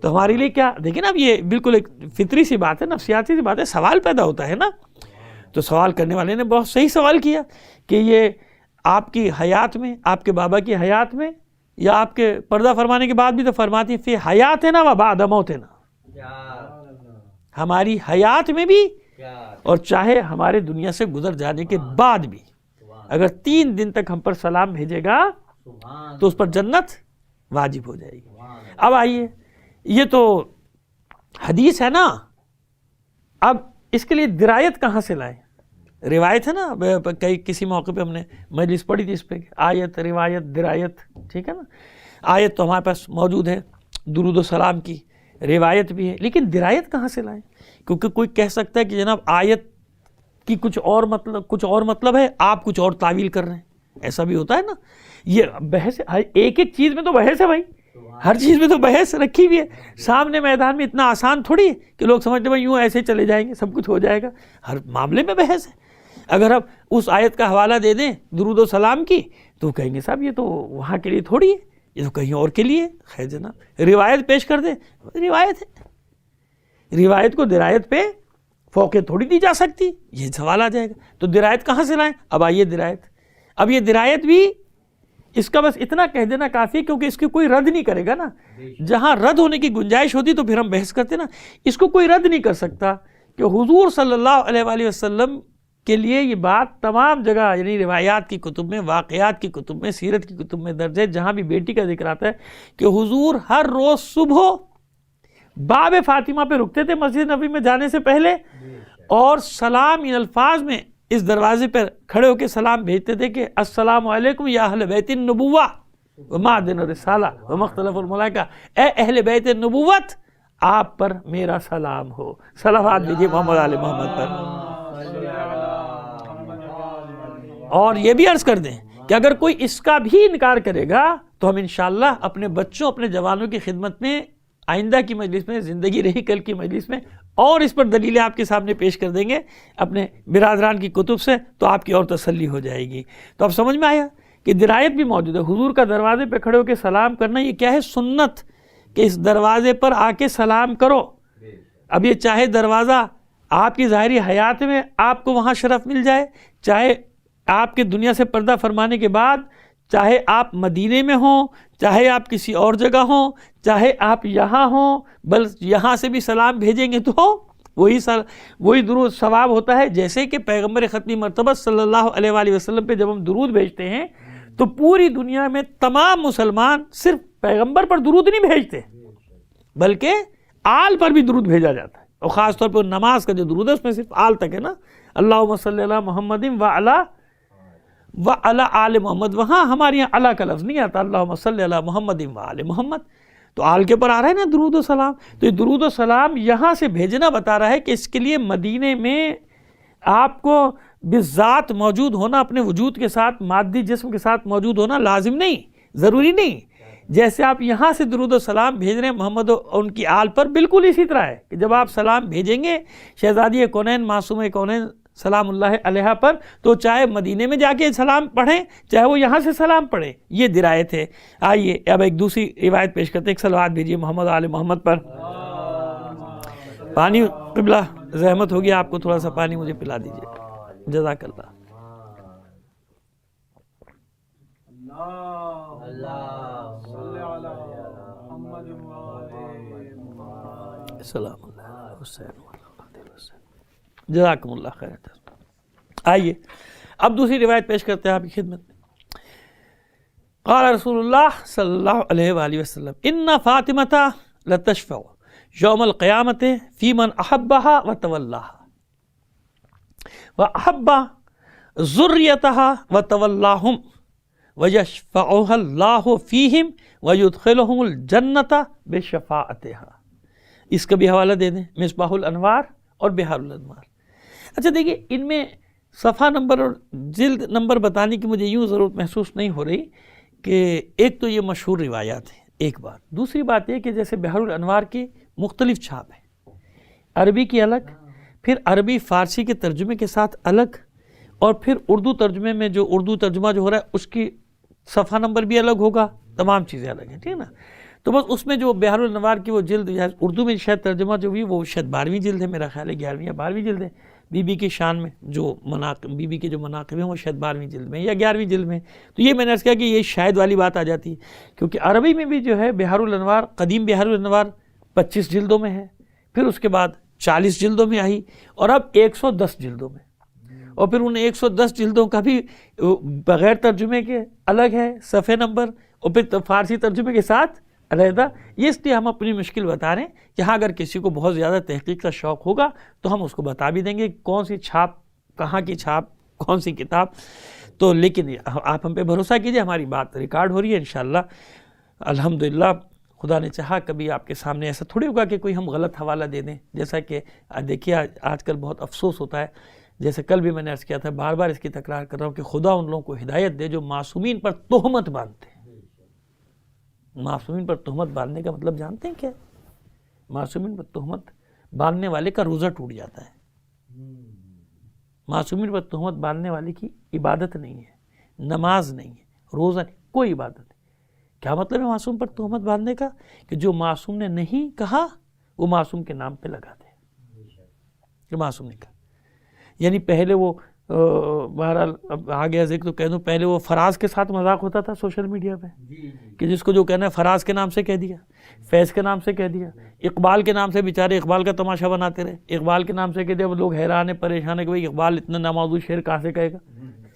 تو ہمارے لیے کیا؟ دیکھیں نا اب یہ بالکل ایک فطری سی بات ہے، نفسیاتی سی بات ہے، سوال پیدا ہوتا ہے نا۔ تو سوال کرنے والے نے بہت صحیح سوال کیا کہ یہ آپ کی حیات میں، آپ کے بابا کی حیات میں، یا آپ کے پردہ فرمانے کے بعد بھی تو فرماتی فی حیاتنا و بعد موتنا، ہماری حیات میں بھی اور چاہے ہمارے دنیا سے گزر جانے کے بعد بھی، اگر 3 دن تک ہم پر سلام بھیجے گا تو اس پر جنت واجب ہو جائے گی۔ اب آئیے، یہ تو حدیث ہے نا، اب اس کے لیے درایت کہاں سے لائیں؟ روایت ہے نا، کسی موقع پہ ہم نے مجلس پڑھی تھی اس پہ، آیت، روایت، درایت، ٹھیک ہے نا۔ آیت تو ہمارے پاس موجود ہے درود و سلام کی، روایت بھی ہے، لیکن درایت کہاں سے لائیں؟ کیونکہ کوئی کہہ سکتا ہے کہ جناب آیت کی کچھ اور مطلب ہے، آپ کچھ اور تعویل کر رہے ہیں، ایسا بھی ہوتا ہے نا۔ یہ بحث، ایک چیز میں تو بحث ہے بھائی، ہر چیز میں تو بحث رکھی ہوئی ہے۔ سامنے میدان میں اتنا آسان تھوڑی ہے کہ لوگ سمجھتے ہیں یوں ایسے چلے جائیں گے، سب کچھ ہو جائے گا، ہر معاملے میں بحث ہے۔ اگر آپ اس آیت کا حوالہ دے دیں درود و سلام کی تو کہیں گے صاحب یہ تو وہاں کے لیے تھوڑی ہے، یہ تو کہیں اور کے لیے۔ خیر جناب، روایت پیش کر دیں، روایت ہے، روایت کو درایت پہ فوقیت تھوڑی دی جا سکتی، یہ سوال آ جائے گا۔ تو درایت کہاں سے لائیں؟ اب آئیے درایت، اب یہ درایت بھی اس کا بس اتنا کہہ دینا کافی ہے، کیونکہ اس کی کوئی رد نہیں کرے گا نا۔ جہاں رد ہونے کی گنجائش ہوتی تو پھر ہم بحث کرتے نا، اس کو کوئی رد نہیں کر سکتا کہ حضور صلی اللہ علیہ وآلہ وسلم کے لیے یہ بات تمام جگہ، یعنی روایات کی کتب میں، واقعات کی کتب میں، سیرت کی کتب میں درج ہے، جہاں بھی بیٹی کا ذکر آتا ہے کہ حضور ہر روز صبح باب فاطمہ پہ رکتے تھے مسجد نبوی میں جانے سے پہلے، اور سلام ان الفاظ میں اس دروازے پر کھڑے ہو کے سلام بھیجتے تھے کہ السلام علیکم یا اہل بیت النبوہ ومعدن الرسالہ ومختلف الملائکہ، اے اہل بیت النبوت آپ پر میرا سلام ہو، صلوات دیجیے محمد آل محمد پر۔ اور یہ بھی عرض کر دیں کہ اگر کوئی اس کا بھی انکار کرے گا تو ہم انشاءاللہ اپنے بچوں، اپنے جوانوں کی خدمت میں آئندہ کی مجلس میں، زندگی رہی کل کی مجلس میں، اور اس پر دلیلیں آپ کے سامنے پیش کر دیں گے اپنے برادران کی کتب سے، تو آپ کی اور تسلی ہو جائے گی۔ تو اب سمجھ میں آیا کہ درایت بھی موجود ہے۔ حضور کا دروازے پہ کھڑے ہو کے سلام کرنا یہ کیا ہے؟ سنت، کہ اس دروازے پر آ کے سلام کرو۔ اب یہ چاہے دروازہ آپ کی ظاہری حیات میں آپ کو وہاں شرف مل جائے، چاہے آپ کے دنیا سے پردہ فرمانے کے بعد، چاہے آپ مدینے میں ہوں، چاہے آپ کسی اور جگہ ہوں، چاہے آپ یہاں ہوں، بل یہاں سے بھی سلام بھیجیں گے تو وہی درود ثواب ہوتا ہے۔ جیسے کہ پیغمبر ختمی مرتبہ صلی اللہ علیہ وآلہ وسلم پہ جب ہم درود بھیجتے ہیں تو پوری دنیا میں تمام مسلمان صرف پیغمبر پر درود نہیں بھیجتے، بلکہ آل پر بھی درود بھیجا جاتا ہے، اور خاص طور پر نماز کا جو درود ہے اس میں صرف آل تک ہے نا، اللہم صلی علی محمد وعلی آل محمد۔ وہاں ہمارے یہاں علی کا لفظ نہیں آتا، اللہم صلی علی محمد وعلی محمد، تو آل کے پر آ رہا ہے نا درود و سلام۔ تو یہ درود و سلام یہاں سے بھیجنا بتا رہا ہے کہ اس کے لیے مدینے میں آپ کو بالذات موجود ہونا، اپنے وجود کے ساتھ، مادی جسم کے ساتھ موجود ہونا لازم نہیں، ضروری نہیں۔ جیسے آپ یہاں سے درود و سلام بھیج رہے ہیں محمد و ان کی آل پر، بالکل اسی طرح ہے کہ جب آپ سلام بھیجیں گے شہزادی کونین معصومہ کونین سلام اللہ علیہ پر، تو چاہے مدینے میں جا کے سلام پڑھیں، چاہے وہ یہاں سے سلام پڑھیں، یہ درایت ہے۔ آئیے اب ایک دوسری روایت پیش کرتے ہیں، ایک صلوات بھیجیے محمد آل محمد پر۔ پانی قبلہ زحمت ہوگی آپ کو، تھوڑا سا پانی مجھے پلا دیجیے، جزاک اللہ۔ السلام علیہ حسین، جزاکم اللہ خیر۔ آئیے اب دوسری روایت پیش کرتے ہیں آپ کی خدمت میں۔ قال رسول اللہ صلی اللہ علیہ وآلہ وسلم ان فاطمۃ لتشفع یوم القیامۃ فی من احبها وتولاها واحب ذریتها وتولاهم ویشفعها اللہ فیہم ویدخلهم الجنۃ بشفاعتها۔ اس کا بھی حوالہ دے دیں، مصباح الانوار اور بحار الانوار۔ اچھا دیکھیے، ان میں صفحہ نمبر اور جلد نمبر بتانے کی مجھے یوں ضرورت محسوس نہیں ہو رہی، کہ ایک تو یہ مشہور روایات ہیں، ایک بات، دوسری بات یہ کہ جیسے بحر الانوار کی مختلف چھاپ ہے، عربی کی الگ، پھر عربی فارسی کے ترجمے کے ساتھ الگ، اور پھر اردو ترجمے میں جو اردو ترجمہ جو ہو رہا ہے اس کی صفحہ نمبر بھی الگ ہوگا، تمام چیزیں الگ ہیں، ٹھیک ہے نا۔ تو بس اس میں جو بحر الانوار کی وہ جلد، اردو میں شاید ترجمہ جو بھی وہ شاید 12ویں جلد ہے، میرا خیال ہے 11ویں یا 12ویں جلد ہے، بی بی کی شان میں جو بی بی کے جو مناقب ہیں وہ شاید 12ویں جلد میں یا 11ویں جلد میں. تو یہ میں نے عرض کیا کہ یہ شاید والی بات آ جاتی ہے، کیونکہ عربی میں بھی جو ہے بحار الانوار، قدیم بحار الانوار 25 جلدوں میں ہے، پھر اس کے بعد 40 جلدوں میں آئی، اور اب 110 جلدوں میں. اور پھر ان 110 جلدوں کا بھی بغیر ترجمے کے الگ ہے صفحے نمبر، اور پھر فارسی ترجمے کے ساتھ علیحدہ. یہ اس لیے ہم اپنی مشکل بتا رہے ہیں کہ ہاں اگر کسی کو بہت زیادہ تحقیق کا شوق ہوگا تو ہم اس کو بتا بھی دیں گے کون سی چھاپ، کہاں کی چھاپ، کون سی کتاب. تو لیکن آپ ہم پہ بھروسہ کیجئے، ہماری بات ریکارڈ ہو رہی ہے انشاءاللہ. الحمدللہ خدا نے چاہا کبھی آپ کے سامنے ایسا تھوڑی ہوگا کہ کوئی ہم غلط حوالہ دے دیں. جیسا کہ دیکھیے آج کل بہت افسوس ہوتا ہے، جیسے کل بھی میں نے عرض کیا تھا، بار بار اس کی تکرار کر رہا ہوں کہ خدا ان لوگوں کو ہدایت دے جو معصومین پر تہمت باندھتے ہیں. معصومین پر تہمت باندھنے کا مطلب جانتے ہیں کیا؟ معصومین پر تہمت باندھنے والے کا روزہ ٹوٹ جاتا ہے. معصومین پر تہمت باندھنے والے کی عبادت نہیں ہے، نماز نہیں ہے، روزہ نہیں، کوئی عبادت نہیں. کیا مطلب ہے معصوم پر تہمت باندھنے کا؟ کہ جو معصوم نے نہیں کہا وہ معصوم کے نام پہ لگا دے کہ معصوم نے کہا. یعنی پہلے وہ بہرحال اب آ گیا ذکر تو کہہ دوں، پہلے وہ فراز کے ساتھ مذاق ہوتا تھا سوشل میڈیا پہ کہ جس کو جو کہنا ہے فراز کے نام سے کہہ دیا، فیض کے نام سے کہہ دیا، اقبال کے نام سے بیچارے اقبال کا تماشا بناتے رہے، اقبال کے نام سے کہہ دیا. وہ لوگ حیران ہیں، پریشان ہیں کہ بھئی اقبال اتنا ناموضوع شعر کہاں سے کہے گا،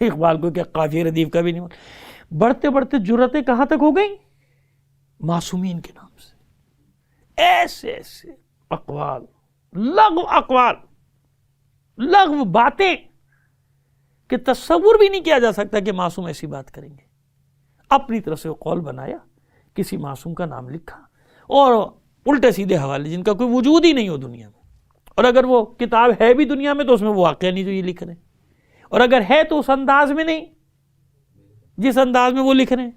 اقبال کو کیا قافیہ ردیف کا بھی نہیں. بڑھتے بڑھتے جرأتیں کہاں تک ہو گئیں؟ معصومین کے نام سے ایسے ایسے اقوال، لغو باتیں کہ تصور بھی نہیں کیا جا سکتا کہ معصوم ایسی بات کریں گے. اپنی طرف سے وہ قول بنایا، کسی معصوم کا نام لکھا، اور الٹے سیدھے حوالے جن کا کوئی وجود ہی نہیں ہو دنیا میں. اور اگر وہ کتاب ہے بھی دنیا میں تو اس میں وہ واقعہ نہیں جو یہ لکھ رہے ہیں، اور اگر ہے تو اس انداز میں نہیں جس انداز میں وہ لکھ رہے ہیں.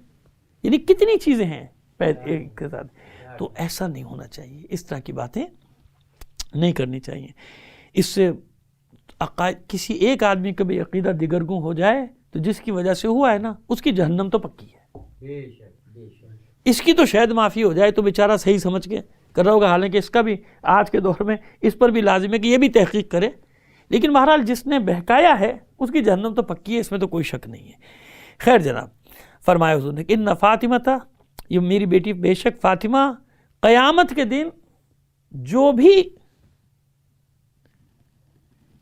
یعنی کتنی چیزیں ہیں ایک کے ساتھ. تو ایسا نہیں ہونا چاہیے، اس طرح کی باتیں نہیں کرنی چاہیے. اس سے کسی ایک آدمی کا بھی عقیدہ دیگرگوں ہو جائے تو جس کی وجہ سے ہوا ہے نا، اس کی جہنم تو پکی ہے. اس کی تو شاید معافی ہو جائے تو بیچارہ صحیح سمجھ کے کر رہا ہوگا، حالانکہ اس کا بھی آج کے دور میں اس پر بھی لازم ہے کہ یہ بھی تحقیق کرے. لیکن بہرحال جس نے بہکایا ہے اس کی جہنم تو پکی ہے، اس میں تو کوئی شک نہیں ہے. خیر جناب، فرمایا حضور نے کہ ان فاطمہ تھا، یہ میری بیٹی بے شک فاطمہ قیامت کے دن جو بھی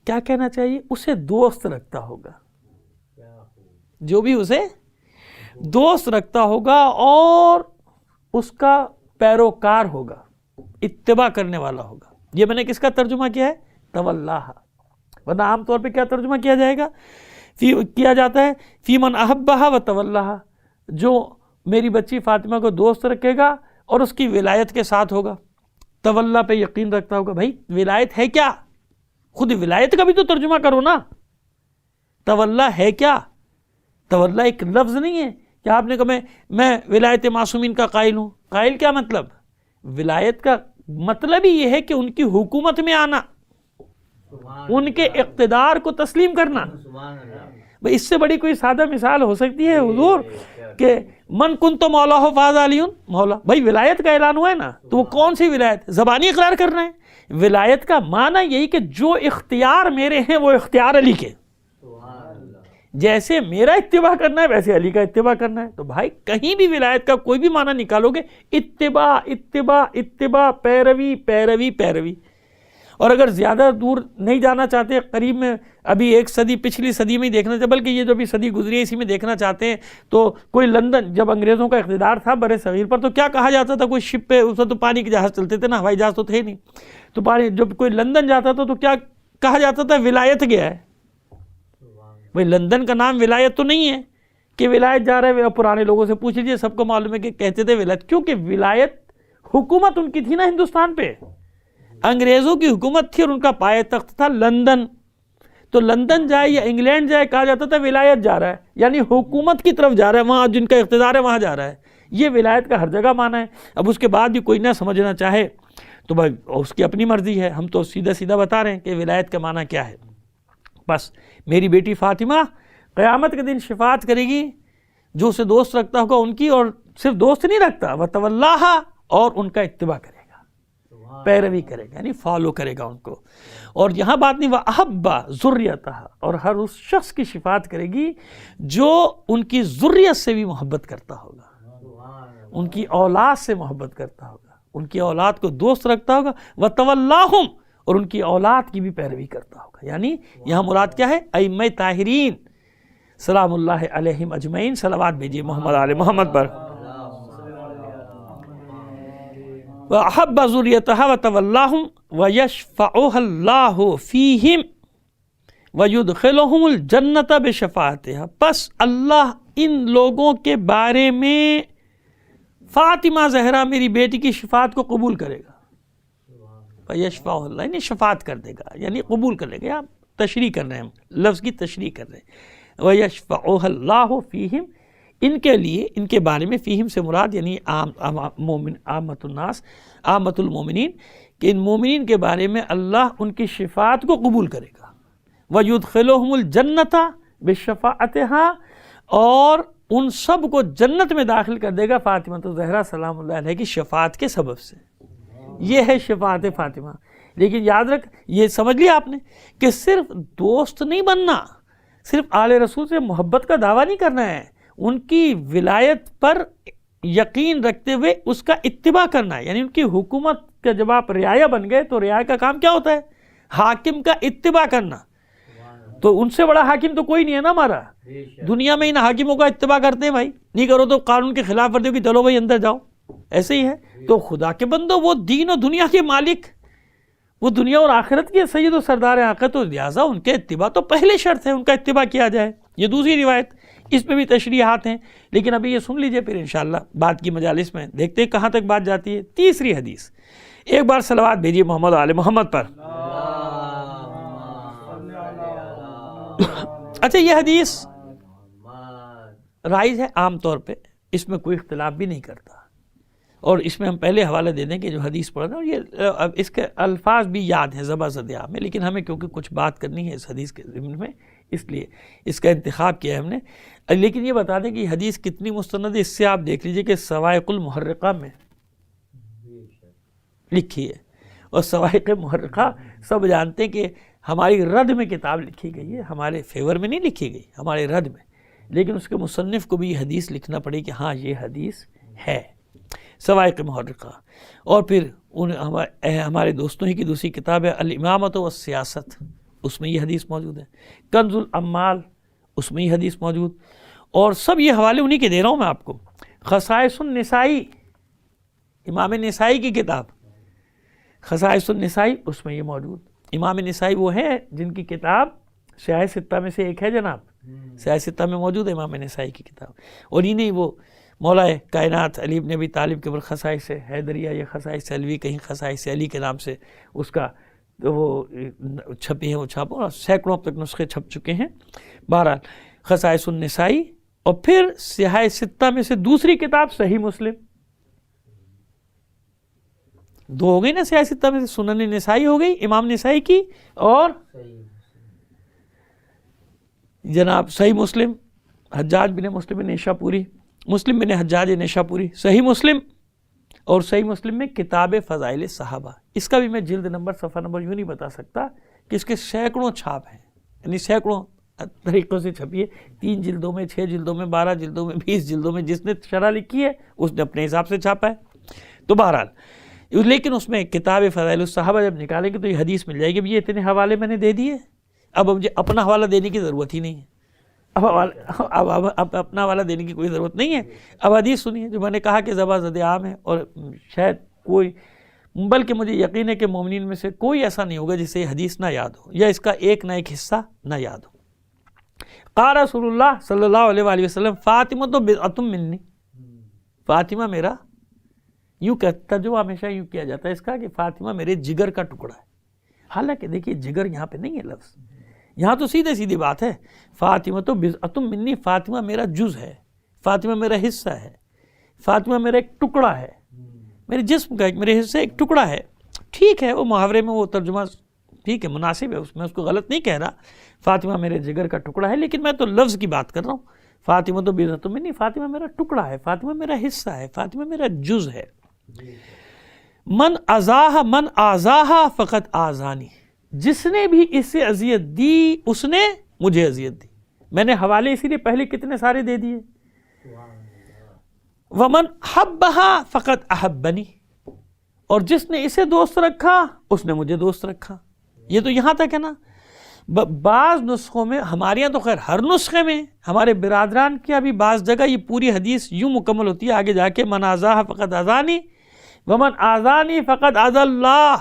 کیا کہنا چاہیے، اسے دوست رکھتا ہوگا، جو بھی اسے دوست رکھتا ہوگا اور اس کا پیروکار ہوگا، اتباع کرنے والا ہوگا. یہ میں نے کس کا ترجمہ کیا ہے؟ تولاہا. ورنہ عام طور پہ کیا ترجمہ کیا جائے گا، کیا جاتا ہے فی من احبہا و تولاہا، جو میری بچی فاطمہ کو دوست رکھے گا اور اس کی ولایت کے ساتھ ہوگا، تولا پہ یقین رکھتا ہوگا. بھائی ولایت ہے کیا؟ خود ولایت کا بھی تو ترجمہ کرو نا. تولا ہے کیا؟ تولا ایک لفظ نہیں ہے کہ آپ نے کہا میں ولایت معصومین کا قائل ہوں. قائل کیا مطلب؟ ولایت کا مطلب ہی یہ ہے کہ ان کی حکومت میں آنا، ان کے اقتدار کو تسلیم کرنا. بھئی اس سے بڑی کوئی سادہ مثال ہو سکتی ہے حضور کہ من کنت مولا فاز علی مولا. بھئی ولایت کا اعلان ہوا ہے نا، تو وہ کون سی ولایت؟ زبانی اقرار کرنا ہے. ولایت کا معنی یہی کہ جو اختیار میرے ہیں وہ اختیار علی کے، جیسے میرا اتباع کرنا ہے ویسے علی کا اتباع کرنا ہے. تو بھائی کہیں بھی ولایت کا کوئی بھی معنی نکالو گے، اتباع اتباع اتباع، پیروی پیروی پیروی. اور اگر زیادہ دور نہیں جانا چاہتے، قریب میں ابھی ایک صدی پچھلی صدی میں ہی دیکھنا چاہتے، بلکہ یہ جو بھی صدی گزری ہے اسی میں دیکھنا چاہتے ہیں، تو کوئی لندن جب انگریزوں کا اقتدار تھا بر صغیر پر تو کیا کہا جاتا تھا؟ کوئی شپ پہ، اس وقت تو پانی کے جہاز چلتے تھے نا، ہوائی جہاز تو تھے نہیں، تو پانی جب کوئی لندن جاتا تھا تو کیا کہا جاتا تھا؟ ولایت گیا ہے. بھائی لندن کا نام ولایت تو نہیں ہے کہ ولایت جا رہا ہے. پرانے لوگوں سے پوچھ لیجیے، سب کو معلوم ہے کہ کہتے تھے ولایت، کیونکہ ولایت حکومت ان کی تھی نا ہندوستان پہ. انگریزوں کی حکومت تھی اور ان کا پائے تخت تھا لندن. تو لندن جائے یا انگلینڈ جائے کہا جاتا تھا ولایت جا رہا ہے، یعنی حکومت کی طرف جا رہا ہے، وہاں جن کا اقتدار ہے وہاں جا رہا ہے. یہ ولایت کا ہر جگہ معنی ہے. اب اس کے بعد بھی کوئی نہ سمجھنا چاہے تو بھائی اس کی اپنی مرضی ہے، ہم تو سیدھا سیدھا بتا رہے ہیں کہ ولایت کا معنی کیا ہے. بس میری بیٹی فاطمہ قیامت کے دن شفاعت کرے گی جو اسے دوست رکھتا ہوگا ان کی، اور صرف دوست نہیں رکھتا، وتولاہا، اور ان کا اتباع کرے گا. پیروی کرے گا، یعنی فالو کرے گا ان کو. اور یہاں بات نہیں وَأَحَبَّ ذُرِّيَّتَهَا، اور ہر اس شخص کی شفاعت کرے گی جو ان کی ذریت سے بھی محبت کرتا ہوگا، ان کی اولاد سے محبت کرتا ہوگا، ان کی اولاد کو دوست رکھتا ہوگا، وَتَوَلَّاهُمْ، اور ان کی اولاد کی بھی پیروی کرتا ہوگا. یعنی یہاں مراد کیا ہے؟ ائمہ طاہرین سلام اللہ علیہم اجمعین. صلوات بھیجیے محمد آل محمد پر. وَأَحَبَّ ذُرِّيَّتَهَا وَتَوَلَّاهُمْ وَيَشْفَعُهَا اللَّهُ فِيهِمْ وَيُدْخِلُهُمُ الْجَنَّةَ بِشَفَاعَتِهَا. پس اللہ ان لوگوں کے بارے میں فاطمہ زہرا میری بیٹی کی شفاعت کو قبول کرے گا. وَيَشْفَعُهَا اللَّهُ یعنی شفاعت کر دے گا، یعنی قبول کر لے گا. آپ تشریح کر رہے ہیں، ہم لفظ کی تشریح کر رہے ہیں. وَيَشْفَعُهَا اللَّهُ فِيهِمْ، ان کے لیے، ان کے بارے میں، فیہم سے مراد یعنی عامت الناس، عامت المومنین، کہ ان مومنین کے بارے میں اللہ ان کی شفاعت کو قبول کرے گا. وَيُدْخِلُهُمُ الْجَنَّةَ بِالشَّفَاعَتِهَا، اور ان سب کو جنت میں داخل کر دے گا فاطمہ الزہرا سلام اللہ علیہ کی شفاعت کے سبب سے. یہ ہے شفاعت فاطمہ. لیکن یاد رکھ، یہ سمجھ لیا آپ نے کہ صرف دوست نہیں بننا، صرف آل رسول سے محبت کا دعویٰ نہیں کرنا ہے، ان کی ولایت پر یقین رکھتے ہوئے اس کا اتباع کرنا ہے. یعنی ان کی حکومت کا جب آپ رعایا بن گئے تو رعایا کا کام کیا ہوتا ہے؟ حاکم کا اتباع کرنا. تو ان سے بڑا حاکم تو کوئی نہیں ہے نا ہمارا دنیا میں. ان حاکموں کا اتباع کرتے ہیں بھائی، نہیں کرو تو قانون کے خلاف ورزی ہوگی، چلو بھائی اندر جاؤ. ایسے ہی ہے. تو خدا کے بندو، وہ دین و دنیا کے مالک، وہ دنیا اور آخرت کے سید و سردار آخرت، تو لہٰذا ان کے اتباع تو پہلے شرط ہے، ان کا اتباع کیا جائے. یہ دوسری روایت، اس پہ بھی تشریحات ہیں، لیکن ابھی یہ سن لیجئے، پھر انشاءاللہ بعد کی مجالس میں دیکھتے ہیں کہاں تک بات جاتی ہے. تیسری حدیث، ایک بار صلوات بھیجیے محمد آل محمد پر. اچھا، یہ حدیث رائج ہے عام طور پہ، اس میں کوئی اختلاف بھی نہیں کرتا. اور اس میں ہم پہلے حوالہ دے دیں کہ جو حدیث پڑھا نا، یہ اس کے الفاظ بھی یاد ہیں زبا زدیہ میں، لیکن ہمیں کیونکہ کچھ بات کرنی ہے اس حدیث کے ضمن میں، اس لیے اس کا انتخاب کیا ہے ہم نے. لیکن یہ بتا دیں کہ یہ حدیث کتنی مستند ہے، اس سے آپ دیکھ لیجئے کہ سوائق المحرقہ میں لکھی ہے. اور سوائق محرقہ سب جانتے ہیں کہ ہماری رد میں کتاب لکھی گئی ہے، ہمارے فیور میں نہیں لکھی گئی، ہمارے رد میں. لیکن اس کے مصنف کو بھی یہ حدیث لکھنا پڑے کہ ہاں یہ حدیث ہے، سوائق محرقہ. اور پھر ہمارے دوستوں ہی کی دوسری کتاب ہے الامامۃ والسیاست، اس میں یہ حدیث موجود ہے. کنز الامال، اس میں یہ حدیث موجود. اور سب یہ حوالے انہی کے دے رہا ہوں میں آپ کو. خصائص النسائی، امام نسائی کی کتاب خصائص النسائی، اس میں یہ موجود. امام نسائی وہ ہیں جن کی کتاب سیاہ ستہ میں سے ایک ہے جناب، سیاہ ستہ میں موجود ہے امام نسائی کی کتاب. اور یہ نہیں وہ مولا کائنات علی بن ابی طالب کے اوپر خصائص حیدریہ یا خصائص علوی، کہیں خصائص علی کے نام سے اس کا وہ چھپی ہیں، وہ چھاپوں، اور سینکڑوں تک نسخے چھپ چکے ہیں. بہرحال خصائص النسائی، اور پھر سیاہ ستہ میں سے دوسری کتاب صحیح مسلم. دو ہو گئی نا سیاہ ستہ میں سے، سنن نسائی ہو گئی امام نسائی کی، اور جناب صحیح مسلم حجاج بن مسلم نیشاپوری، مسلم بن حجاج نیشاپوری، صحیح مسلم. اور صحیح مسلم میں کتاب فضائل صحابہ، اس کا بھی میں جلد نمبر صفحہ نمبر یوں نہیں بتا سکتا کہ اس کے سینکڑوں چھاپ ہیں، یعنی سینکڑوں طریقوں سے چھپی ہے، 3 جلدوں میں، 6 جلدوں میں، 12 جلدوں میں، 20 جلدوں میں. جس نے شرح لکھی ہے اس نے اپنے حساب سے چھاپا ہے. تو بہرحال لیکن اس میں کتاب فضائل الصحابہ جب نکالیں گے تو یہ حدیث مل جائے گی. یہ اتنے حوالے میں نے دے دیے، اب مجھے اپنا حوالہ دینے کی ضرورت ہی نہیں ہے. اب اپنا حوالہ دینے کی کوئی ضرورت نہیں ہے. اب حدیث سنیے جو میں نے کہا کہ زبا زد عام ہے، اور شاید کوئی، بلکہ مجھے یقین ہے کہ مومنین میں سے کوئی ایسا نہیں ہوگا جسے یہ حدیث نہ یاد ہو، یا اس کا ایک نہ ایک حصہ نہ یاد ہو. قال رسول اللہ صلی اللہ علیہ وآلہ وسلم فاطمہ تو بضعۃ منی، فاطمہ میرا، یوں ترجمہ ہمیشہ یوں کیا جاتا ہے اس کا کہ فاطمہ میرے جگر کا ٹکڑا ہے. حالانکہ دیکھیے جگر یہاں پہ نہیں ہے لفظ، یہاں تو سیدھی بات ہے، فاطمہ تو بضعۃ منی، فاطمہ میرا جز ہے، فاطمہ میرا حصہ ہے، فاطمہ میرا ایک ٹکڑا ہے، میرے جسم کا ایک، میرے حصے ایک ٹکڑا ہے. ٹھیک ہے، وہ محاورے میں وہ ترجمہ ٹھیک ہے، مناسب ہے، اس میں اس کو غلط نہیں کہہ رہا، فاطمہ میرے جگر کا ٹکڑا ہے. لیکن میں تو لفظ کی بات کر رہا ہوں. فاطمہ تو بضعۃ منی، فاطمہ میرا ٹکڑا ہے، فاطمہ میرا حصہ ہے، فاطمہ میرا جز ہے. من آزاہا فقط آزانی، جس نے بھی اس سے اذیت دی اس نے مجھے اذیت دی. میں نے حوالے اسی لیے پہلے کتنے سارے دے دیے. ومن حبہا فقط احبنی، اور جس نے اسے دوست رکھا اس نے مجھے دوست رکھا. یہ تو یہاں تک ہے نا. بعض نسخوں میں، ہمارے یہاں تو خیر ہر نسخے میں، ہمارے برادران کی ابھی بعض جگہ یہ پوری حدیث یوں مکمل ہوتی ہے آگے جا کے، من آزاہ فقط آزانی ومن آزانی فقط آز اللہ.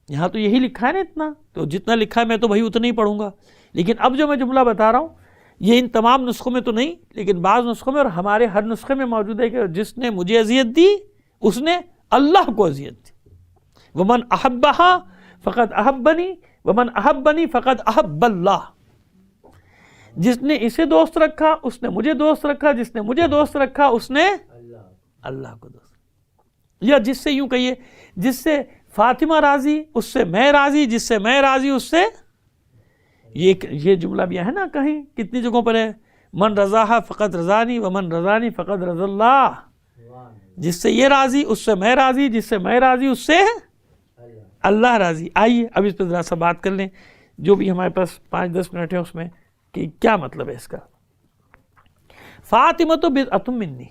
یہاں تو یہی لکھا ہے نا اتنا، تو جتنا لکھا ہے میں تو بھائی اتنا ہی پڑھوں گا. لیکن اب جو میں جملہ بتا رہا ہوں یہ ان تمام نسخوں میں تو نہیں، لیکن بعض نسخوں میں اور ہمارے ہر نسخے میں موجود ہے کہ جس نے مجھے اذیت دی اس نے اللہ کو اذیت دی. ومن احبہا فقط احبنی ومن احبنی فقط احب اللہ. جس نے اسے دوست رکھا اس نے مجھے دوست رکھا، جس نے مجھے دوست رکھا اس نے اللہ کو دوست رکھا. یا جس سے یوں کہیے، جس سے فاطمہ راضی اس سے میں راضی، جس سے میں راضی اس سے. یہ جملہ بھی ہے نا کہیں کتنی جگہوں پر ہے، من رضاہا فقط رضانی ومن رضانی فقط رضا اللہ. جس سے یہ راضی اس سے میں راضی، جس سے میں راضی اس سے اللہ راضی. آئیے اب اس پہ ذرا سا بات کر لیں، جو بھی ہمارے پاس 5-10 منٹ ہے اس میں، کہ کیا مطلب ہے اس کا. فاطمہ تو بضعۃ منی،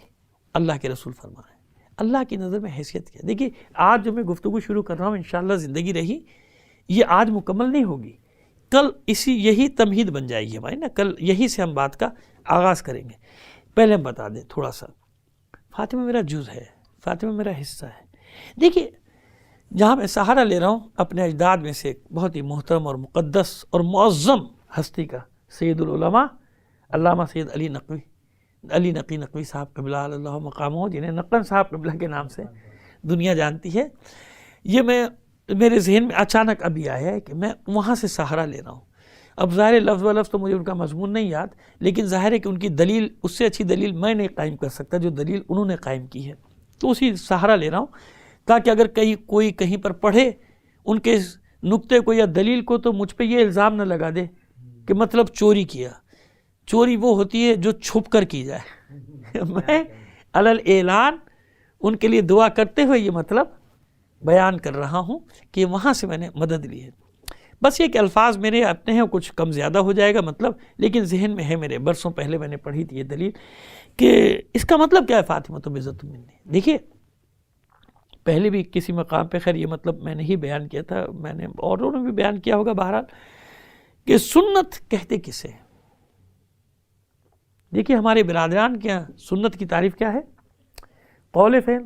اللہ کے رسول فرما رہے ہیں. اللہ کی نظر میں حیثیت کیا. دیکھیے آج جو میں گفتگو شروع کر رہا ہوں انشاءاللہ زندگی رہی یہ آج مکمل نہیں ہوگی، کل یہی تمہید بن جائے گی ہماری نا، کل یہی سے ہم بات کا آغاز کریں گے. پہلے ہم بتا دیں تھوڑا سا، فاطمہ میرا جز ہے، فاطمہ میرا حصہ ہے. دیکھیے جہاں میں سہارا لے رہا ہوں اپنے اجداد میں سے ایک بہت ہی محترم اور مقدس اور معظم ہستی کا، سید العلماء علامہ سید علی نقوی نقوی صاحب قبلہ اللہ مقامہ، جنہیں نقن صاحب قبلہ کے نام سے دنیا جانتی ہے. یہ میرے ذہن میں اچانک ابھی آیا ہے کہ میں وہاں سے سہارا لے رہا ہوں. اب ظاہر لفظ و لفظ تو مجھے ان کا مضمون نہیں یاد، لیکن ظاہر ہے کہ ان کی دلیل اس سے اچھی دلیل میں نہیں قائم کر سکتا جو دلیل انہوں نے قائم کی ہے. تو اسی سہارا لے رہا ہوں تاکہ اگر کوئی کہیں پر پڑھے ان کے نقطے کو یا دلیل کو تو مجھ پہ یہ الزام نہ لگا دے کہ مطلب چوری کیا. چوری وہ ہوتی ہے جو چھپ کر کی جائے. میں علل اعلان ان کے لیے دعا کرتے ہوئے یہ مطلب بیان کر رہا ہوں کہ وہاں سے میں نے مدد لی ہے. بس یہ کہ الفاظ میرے اپنے ہیں، کچھ کم زیادہ ہو جائے گا مطلب، لیکن ذہن میں ہے میرے. برسوں پہلے میں نے پڑھی تھی یہ دلیل کہ اس کا مطلب کیا ہے فاطمہ تو بضعۃ منی. دیکھیے پہلے بھی کسی مقام پہ خیر یہ مطلب میں نے ہی بیان کیا تھا، میں نے اوروں نے بھی بیان کیا ہوگا بہرحال، کہ سنت کہتے کسے. دیکھیے ہمارے برادران کے یہاں سنت کی تعریف کیا ہے؟ قول فعل،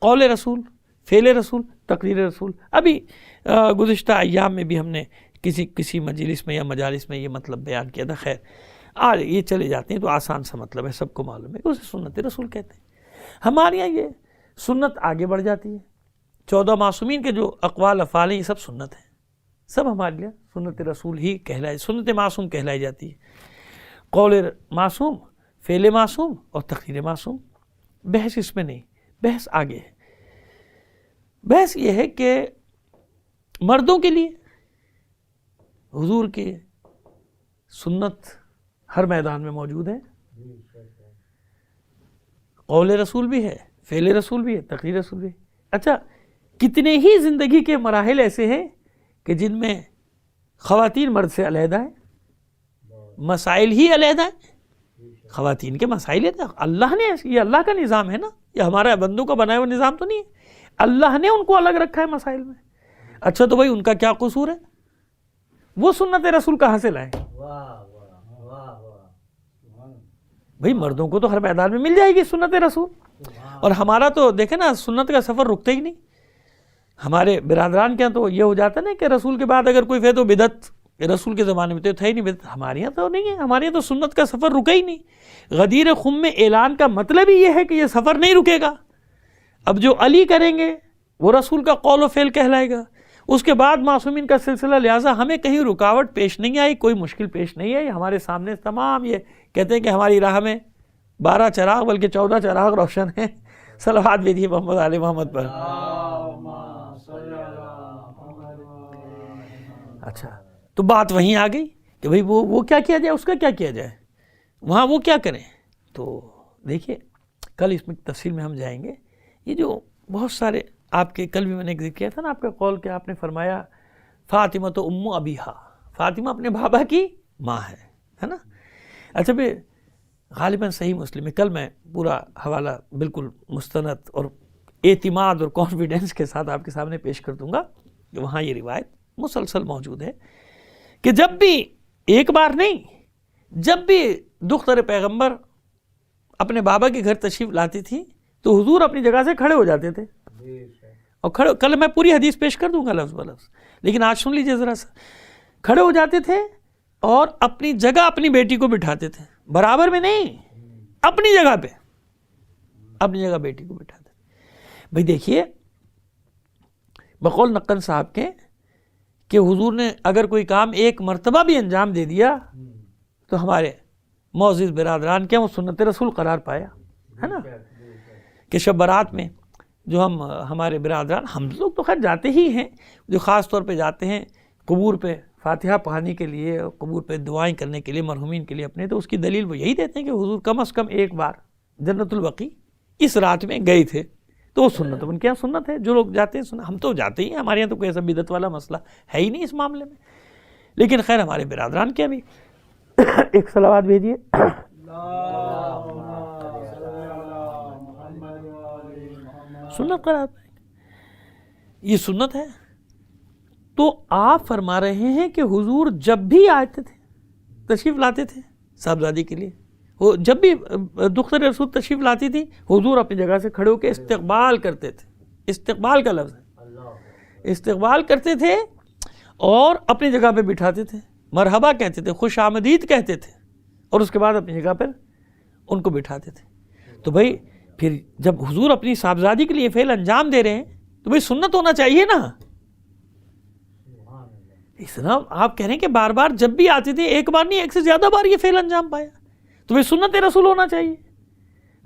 قول رسول، فعل رسول، تقریر رسول. ابھی گزشتہ ایام میں بھی ہم نے کسی مجلس میں یا مجالس میں یہ مطلب بیان کیا تھا. خیر آج یہ چلے جاتے ہیں تو آسان سا مطلب ہے، سب کو معلوم ہے کہ اسے سنت رسول کہتے ہیں. ہمارے یہاں یہ سنت آگے بڑھ جاتی ہے. 14 معصومین کے جو اقوال افعال ہیں یہ سب سنت ہیں، سب ہمارے لیے سنت رسول ہی کہلائی، سنت معصوم کہلائی جاتی ہے. قول معصوم، فعل معصوم اور تقریر معصوم. بحث اس میں نہیں، بحث آگے ہے. بحث یہ ہے کہ مردوں کے لیے حضور کی سنت ہر میدان میں موجود ہے. قول رسول بھی ہے، فعل رسول بھی ہے، تقریر رسول بھی ہے. اچھا کتنے ہی زندگی کے مراحل ایسے ہیں کہ جن میں خواتین مرد سے علیحدہ ہیں، مسائل ہی علیحدہ ہیں، خواتین کے مسائل ہیں. اللہ نے، یہ اللہ کا نظام ہے نا، یہ ہمارا بندوں کا بنایا ہوا نظام تو نہیں ہے. اللہ نے ان کو الگ رکھا ہے مسائل میں. اچھا تو بھائی ان کا کیا قصور ہے؟ وہ سنت رسول کہاں سے لائیں؟ بھائی مردوں کو تو ہر میدان میں مل جائے گی سنت رسول، اور ہمارا تو دیکھیں نا سنت کا سفر رکتا ہی نہیں. ہمارے برادران کے یہاں تو یہ ہو جاتا نا کہ رسول کے بعد اگر کوئی ہے تو بدعت. رسول کے زمانے میں تو تھا ہی نہیں بدعت. ہمارے یہاں تو نہیں ہے، ہمارے یہاں تو سنت کا سفر رکا ہی نہیں. غدیر خم میں اعلان کا مطلب ہی یہ ہے کہ یہ سفر نہیں رکے گا. اب جو علی کریں گے وہ رسول کا قول و فعل کہلائے گا. اس کے بعد معصومین کا سلسلہ، لہٰذا ہمیں کہیں رکاوٹ پیش نہیں آئی، کوئی مشکل پیش نہیں آئی. ہمارے سامنے تمام یہ کہتے ہیں کہ ہماری راہ میں 12 چراغ بلکہ 14 چراغ روشن ہیں. صلوات بھیجیے محمد آل محمد پر. اچھا تو بات وہیں آ گئی کہ بھئی وہ کیا کیا جائے، اس کا کیا کیا جائے، وہاں وہ کیا کریں. تو دیکھیے کل اس میں تفصیل میں ہم جائیں گے. یہ جو بہت سارے آپ کے کل بھی میں نے ذکر کیا تھا نا آپ کا قول کہ آپ نے فرمایا فاطمہ تو ام ابیہا، فاطمہ اپنے بابا کی ماں ہے نا. اچھا بھی غالباً صحیح مسلم ہے، کل میں پورا حوالہ بالکل مستند اور اعتماد اور کانفیڈنس کے ساتھ آپ کے سامنے پیش کر دوں گا کہ وہاں یہ روایت مسلسل موجود ہے کہ جب بھی ایک بار نہیں، جب بھی دختر پیغمبر اپنے بابا کے گھر تشریف لاتی تھی تو حضور اپنی جگہ سے کھڑے ہو جاتے تھے، اور کل میں پوری حدیث پیش کر دوں گا لفظ بلفظ، لیکن آج سن لیجئے ذرا سا. کھڑے ہو جاتے تھے اور اپنی جگہ اپنی بیٹی کو بٹھاتے تھے، برابر میں نہیں، اپنی جگہ پہ اپنی جگہ بیٹی کو بٹھاتے تھے. بھئی دیکھیے بقول نقن صاحب کے کہ حضور نے اگر کوئی کام ایک مرتبہ بھی انجام دے دیا تو ہمارے معزز برادران کے وہ سنت رسول قرار پایا ہے نا. کہ شب برات میں جو ہمارے برادران، ہم لوگ تو خیر جاتے ہی ہیں، جو خاص طور پہ جاتے ہیں قبور پہ فاتحہ پڑھانے کے لیے، قبور پہ دعائیں کرنے کے لیے مرحومین کے لیے اپنے، تو اس کی دلیل وہ یہی دیتے ہیں کہ حضور کم از کم ایک بار جنت البقیع اس رات میں گئے تھے، تو وہ سنت ان کے یہاں سنت ہے. جو لوگ جاتے ہیں ہم تو جاتے ہی ہیں، ہمارے یہاں تو کوئی ایسا بدعت والا مسئلہ ہے ہی نہیں اس معاملے میں. لیکن خیر ہمارے برادران کے بھی ایک صلوات بھیجیے. سنت قرار پائیں گے، یہ سنت ہے. تو آپ فرما رہے ہیں کہ حضور جب بھی آتے تھے تشریف لاتے تھے صاحبزادی کے لیے، وہ جب بھی دختر رسول تشریف لاتی تھی حضور اپنی جگہ سے کھڑے ہو کے استقبال کرتے تھے. استقبال کا لفظ ہے، استقبال کرتے تھے اور اپنی جگہ پہ بٹھاتے تھے، مرحبا کہتے تھے، خوش آمدید کہتے تھے، اور اس کے بعد اپنی جگہ پر ان کو بٹھاتے تھے. تو بھائی پھر جب حضور اپنی صاحبزادی کے لیے فعل انجام دے رہے ہیں تو بھائی سنت ہونا چاہیے نا. اس طرح آپ کہہ رہے ہیں کہ بار بار جب بھی آتے تھے، ایک بار نہیں ایک سے زیادہ بار یہ فعل انجام پایا، تو بھائی سنت رسول ہونا چاہیے.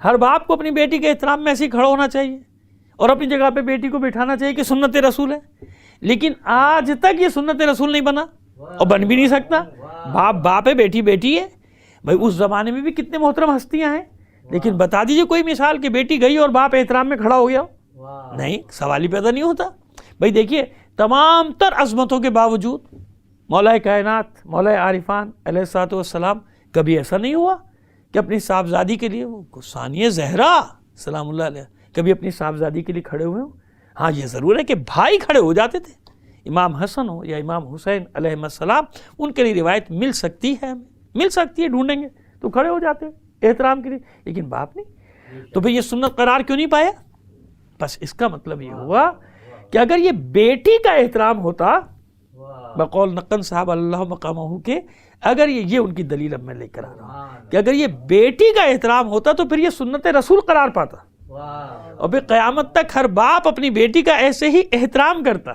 ہر باپ کو اپنی بیٹی کے احترام میں ایسے ہی کھڑا ہونا چاہیے اور اپنی جگہ پہ بیٹی کو بٹھانا چاہیے کہ سنت رسول ہے. لیکن آج تک یہ سنت رسول نہیں بنا اور بن بھی نہیں سکتا. باپ ہے، بیٹی بیٹی ہے. بھائی اس زمانے میں بھی کتنے محترم ہستیاں ہیں، لیکن بتا دیجئے کوئی مثال کہ بیٹی گئی اور باپ احترام میں کھڑا ہو گیا، نہیں، سوال ہی پیدا نہیں ہوتا. بھائی دیکھیے تمام تر عظمتوں کے باوجود مولا کائنات، مولا عارفان علیہ الصلوۃ والسلام کبھی ایسا نہیں ہوا کہ اپنی صاحبزادی کے لیے، وہ ثانیہ زہرا سلام اللہ علیہ کبھی اپنی صاحبزادی کے لیے کھڑے ہوئے ہوں. ہاں یہ ضرور ہے کہ بھائی کھڑے ہو جاتے تھے، امام حسن ہو یا امام حسین علیہ السلام، ان کے لیے روایت مل سکتی ہے، مل سکتی ہے، ڈھونڈیں گے تو کھڑے ہو جاتے ہیں احترام کے لیے، لیکن باپ نہیں. تو بھئی یہ سنت قرار کیوں نہیں پایا؟ بس اس کا مطلب یہ ہوا کہ اگر یہ بیٹی کا احترام ہوتا، بقول نقن صاحب اللہ مقامہ کے، اگر یہ ان کی دلیل اب میں لے کر آ رہا ہوں کہ اگر یہ بیٹی کا احترام ہوتا تو پھر یہ سنت رسول قرار پاتا، اور پھر قیامت تک ہر باپ اپنی بیٹی کا ایسے ہی احترام کرتا.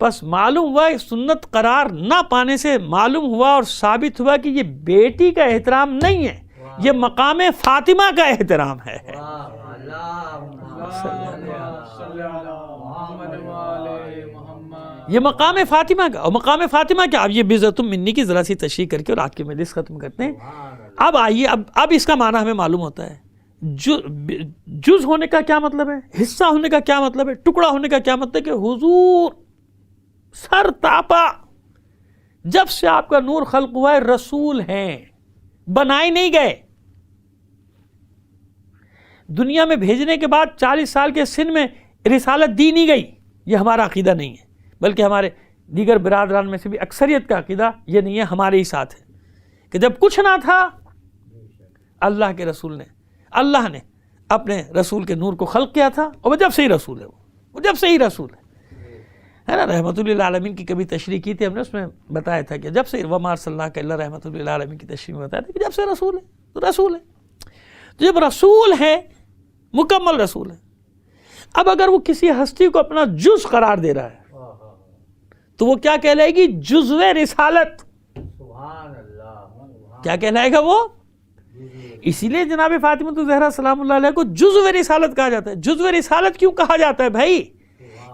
بس معلوم ہوا سنت قرار نہ پانے سے معلوم ہوا اور ثابت ہوا کہ یہ بیٹی کا احترام نہیں ہے، یہ مقام فاطمہ کا احترام ہے. یہ مقام فاطمہ کا، اور مقام فاطمہ کیا؟ اب یہ بضعۃ منی کی ذرا سی تشریح کر کے اور آج کی مجلس ختم کرتے ہیں. اب آئیے اب اس کا معنی ہمیں معلوم ہوتا ہے. جز ہونے کا کیا مطلب ہے، حصہ ہونے کا کیا مطلب ہے، ٹکڑا ہونے کا کیا مطلب ہے؟ کہ حضور سر تاپا جب سے آپ کا نور خلق ہوا ہے رسول ہیں، بنائے نہیں گئے. دنیا میں بھیجنے کے بعد 40 سال کے سن میں رسالت دی نہیں گئی، یہ ہمارا عقیدہ نہیں ہے، بلکہ ہمارے دیگر برادران میں سے بھی اکثریت کا عقیدہ یہ نہیں ہے، ہمارے ہی ساتھ ہے کہ جب کچھ نہ تھا اللہ کے رسول نے، اللہ نے اپنے رسول کے نور کو خلق کیا تھا، اور وہ جب سے ہی رسول ہے، وہ جب سے ہی رسول ہے نا. رحمت للعالمین کی کبھی تشریح کی تھی ہم نے، اس میں بتایا تھا کہ جب سے وما ارسلناک الا رحمت للعالمین کی تشریح میں بتایا تھا کہ جب سے رسول ہے تو رسول ہے. جب رسول ہے مکمل رسول ہے. اب اگر وہ کسی ہستی کو اپنا جز قرار دے رہا ہے تو وہ کیا کہلائے گی؟ جزو رسالت. کیا کہلائے گا وہ؟ اسی لیے جناب فاطمہ الزہرا سلام اللہ علیہ کو جزو رسالت کہا جاتا ہے. جزو رسالت کیوں کہا جاتا ہے بھائی؟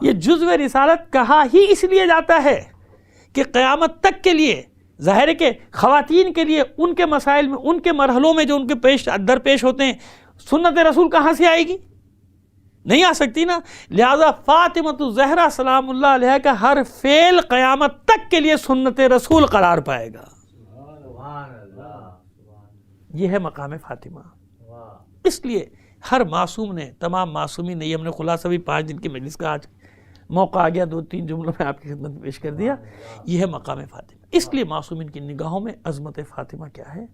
یہ جزو رسالت کہا ہی اس لیے جاتا ہے کہ قیامت تک کے لیے ظاہر ہے کہ خواتین کے لیے ان کے مسائل میں، ان کے مرحلوں میں جو ان کے درپیش ہوتے ہیں، سنت رسول کہاں سے آئے گی؟ نہیں آ سکتی نا. لہذا فاطمہ زہرا سلام اللہ علیہ کا ہر فعل قیامت تک کے لیے سنت رسول قرار پائے گا. یہ ہے مقام فاطمہ. اس لیے ہر معصوم نے، تمام معصومین نے، یہ ہم نے خلاصہ بھی 5 دن کی مجلس کا آج موقع آ گیا 2-3 جملوں میں آپ کی خدمت میں پیش کر دیا. یہ ہے مقام فاطمہ. اس لیے معصومین کی نگاہوں میں عظمت فاطمہ کیا ہے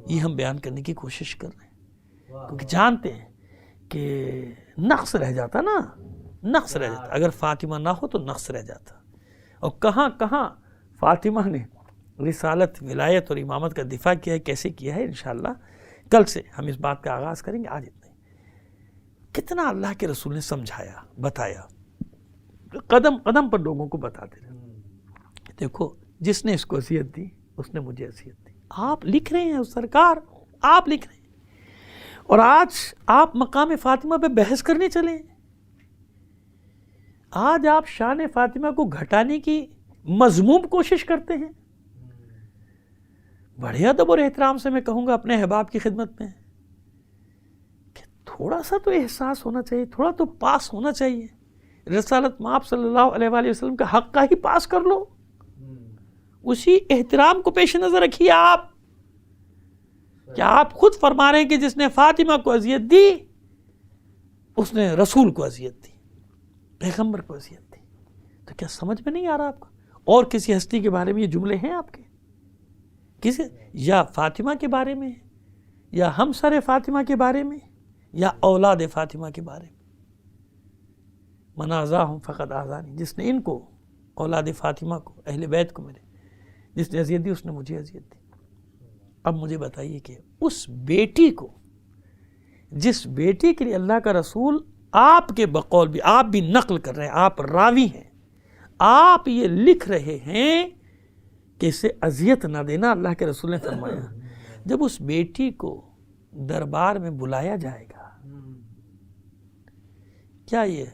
یہ ہم بیان کرنے کی کوشش کر رہے ہیں، کیونکہ جانتے ہیں کہ نقص رہ جاتا نا، نقص رہ جاتا. اگر فاطمہ نہ ہو تو نقص رہ جاتا. اور کہاں کہاں فاطمہ نے رسالت، ولایت اور امامت کا دفاع کیا ہے، کیسے کیا ہے، انشاءاللہ کل سے ہم اس بات کا آغاز کریں گے. آج اتنا ہی. کتنا اللہ کے رسول نے سمجھایا، بتایا، قدم قدم پر لوگوں کو بتاتے رہے. دیکھو جس نے اس کو اذیت دی اس نے مجھے اذیت دی. آپ لکھ رہے ہیں سرکار، آپ لکھ رہے ہیں، اور آج آپ مقام فاطمہ پہ بحث کرنے چلے. آج آپ شان فاطمہ کو گھٹانے کی مذموم کوشش کرتے ہیں. بڑے ادب اور احترام سے میں کہوں گا اپنے احباب کی خدمت میں کہ تھوڑا سا تو احساس ہونا چاہیے، تھوڑا تو پاس ہونا چاہیے. رسالت مآب صلی اللہ علیہ وآلہ وسلم کا حق کا ہی پاس کر لو. اسی احترام کو پیش نظر رکھیے آپ کہ آپ خود فرما رہے ہیں کہ جس نے فاطمہ کو اذیت دی اس نے رسول کو اذیت دی، پیغمبر کو اذیت دی. تو کیا سمجھ میں نہیں آ رہا آپ کو؟ اور کسی ہستی کے بارے میں یہ جملے ہیں آپ کے؟ کسی یا فاطمہ کے بارے میں، یا ہمسر فاطمہ کے بارے میں، یا اولاد فاطمہ کے بارے میں. من آذاہم فقد آذانی، جس نے ان کو، اولاد فاطمہ کو، اہل بیت کو، میرے جس نے اذیت دی اس نے مجھے اذیت دی. اب مجھے بتائیے کہ اس بیٹی کو، جس بیٹی کے لیے اللہ کا رسول آپ کے بقول بھی، آپ بھی نقل کر رہے ہیں، آپ راوی ہیں، آپ یہ لکھ رہے ہیں کہ اسے اذیت نہ دینا، اللہ کے رسول نے فرمایا. جب اس بیٹی کو دربار میں بلایا جائے گا، کیا یہ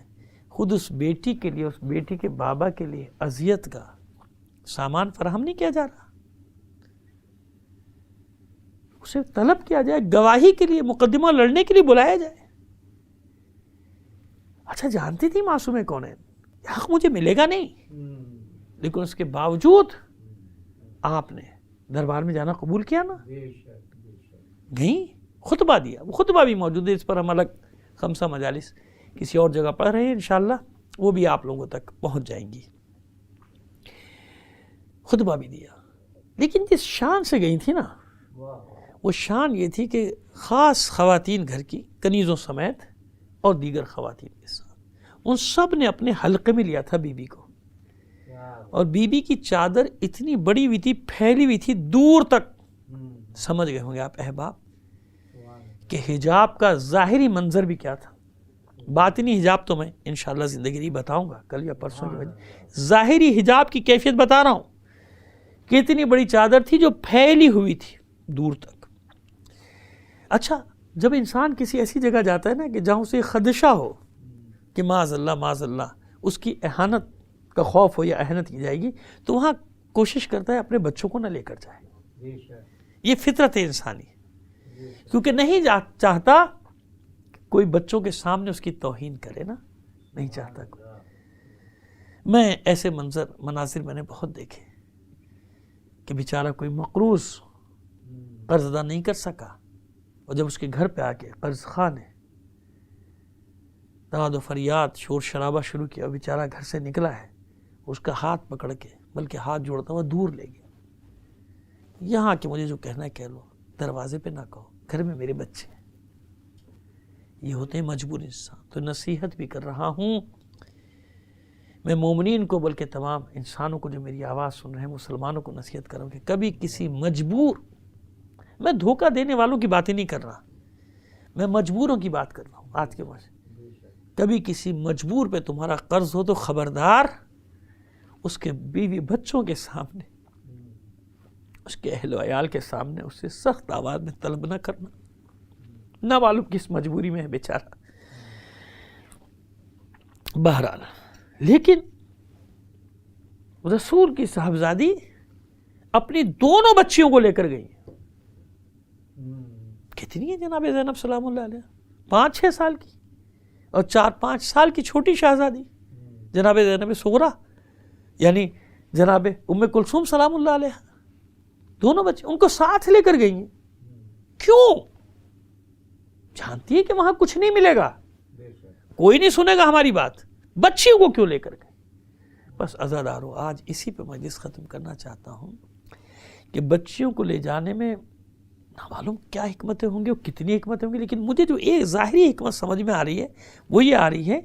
خود اس بیٹی کے لیے، اس بیٹی کے بابا کے لیے اذیت کا سامان فراہم نہیں کیا جا رہا؟ اسے طلب کیا جائے، گواہی کے لیے، مقدمہ لڑنے کے لیے بلایا جائے. اچھا جانتی تھی معصومیں کون ہیں، حق مجھے ملے گا نہیں، لیکن اس کے باوجود آپ نے دربار میں جانا قبول کیا نا. گئیں، خطبہ دیا. وہ خطبہ بھی موجود ہے، اس پر ہم الگ 5 مجالس کسی اور جگہ پڑھ رہے ہیں انشاءاللہ، وہ بھی آپ لوگوں تک پہنچ جائیں گی. خطبہ بھی دیا. لیکن جس شان سے گئی تھی نا، وہ شان یہ تھی کہ خاص خواتین گھر کی، کنیزوں سمیت، اور دیگر خواتین کے ساتھ، ان سب نے اپنے حلقے میں لیا تھا بی بی کو. اور بی بی کی چادر اتنی بڑی ہوئی تھی، پھیلی ہوئی تھی دور تک. سمجھ گئے ہوں گے آپ احباب کہ حجاب کا ظاہری منظر بھی کیا تھا. باطنی حجاب تو میں انشاءاللہ زندگی نہیں بتاؤں گا کل یا پرسوں کی وجہ، ظاہری حجاب کی کیفیت بتا رہا ہوں کہ اتنی بڑی چادر تھی جو پھیلی ہوئی تھی دور تک. اچھا جب انسان کسی ایسی جگہ جاتا ہے نا کہ جہاں اسے خدشہ ہو کہ معاذ اللہ اس کی اہانت کا خوف ہو یا اہانت کی جائے گی، تو وہاں کوشش کرتا ہے اپنے بچوں کو نہ لے کر جائے. یہ فطرت ہے انسانی، کیونکہ نہیں چاہتا کوئی بچوں کے سامنے اس کی توہین کرے نا، نہیں چاہتا کوئی. میں ایسے مناظر میں نے بہت دیکھے کہ بیچارہ کوئی مقروض قرض ادا نہیں کر سکا، اور جب اس کے گھر پہ آ کے قرض خواہ نے داد و فریاد، شور شرابہ شروع کیا، بیچارہ گھر سے نکلا ہے، اس کا ہاتھ پکڑ کے، بلکہ ہاتھ جوڑتا ہوا دور لے گیا. یہاں کہ مجھے جو کہنا ہے کہہ لو، دروازے پہ نہ کہو، گھر میں میرے بچے ہیں. یہ ہوتے ہیں مجبور انسان. تو نصیحت بھی کر رہا ہوں میں مومنین کو، بلکہ تمام انسانوں کو جو میری آواز سن رہے ہیں، مسلمانوں کو نصیحت کر رہا ہوں کہ کبھی کسی مجبور، میں دھوکہ دینے والوں کی باتیں نہیں کر رہا، میں مجبوروں کی بات کر رہا ہوں. آج کے بعد کبھی کسی مجبور پہ تمہارا قرض ہو تو خبردار اس کے بیوی بچوں کے سامنے، اس کے اہل و عیال کے سامنے اس سے سخت آواز میں طلب نہ کرنا، نہ معلوم کس مجبوری میں ہے بیچارہ. بہرحال لیکن رسول کی صاحبزادی اپنی دونوں بچیوں کو لے کر گئی. کتنی ہے جناب زینب سلام اللہ علیہ، 5-6 سال کی، اور 4-5 سال کی چھوٹی شہزادی جناب زینب صغریٰ یعنی جناب ام کلثوم سلام اللہ علیہ، دونوں بچے ان کو ساتھ لے کر گئی ہیں. کیوں؟ جانتی ہے کہ وہاں کچھ نہیں ملے گا، کوئی نہیں سنے گا ہماری بات، بچیوں کو کیوں لے کر گئے؟ بس عزادارو، آج اسی پہ مجلس ختم کرنا چاہتا ہوں کہ بچیوں کو لے جانے میں نہ معلوم کیا حکمتیں ہوں گی اور کتنی حکمتیں ہوں گی، لیکن مجھے جو ایک ظاہری حکمت سمجھ میں آ رہی ہے وہ یہ آ رہی ہے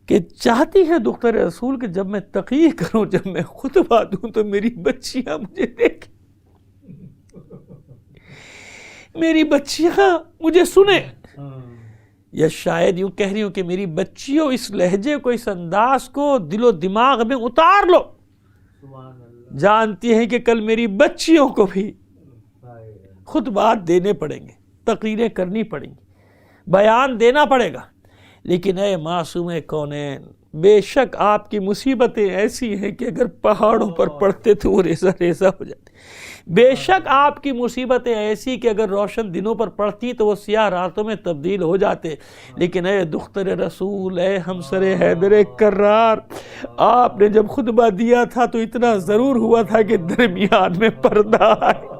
کہ چاہتی ہے دختر رسول کہ جب میں تقریر کروں، جب میں خطبہ دوں تو میری بچیاں مجھے دیکھیں، میری بچیاں مجھے سنیں، یا شاید یوں کہہ رہی ہوں کہ میری بچیوں اس لہجے کو، اس انداز کو دل و دماغ میں اتار لو. جانتی ہیں کہ کل میری بچیوں کو بھی خطبات دینے پڑیں گے، تقریریں کرنی پڑیں گی، بیان دینا پڑے گا. لیکن اے معصوم کونین، بے شک آپ کی مصیبتیں ایسی ہیں کہ اگر پہاڑوں پر پڑتے تو وہ ریزہ ریزہ ہو جاتے. بے شک آپ کی مصیبتیں ایسی کہ اگر روشن دنوں پر پڑتی تو وہ سیاہ راتوں میں تبدیل ہو جاتے. لیکن اے دختر رسول، اے ہمسر حیدر کرار، آپ نے جب خطبہ دیا تھا تو اتنا ضرور ہوا تھا کہ درمیان میں پردہ آئے.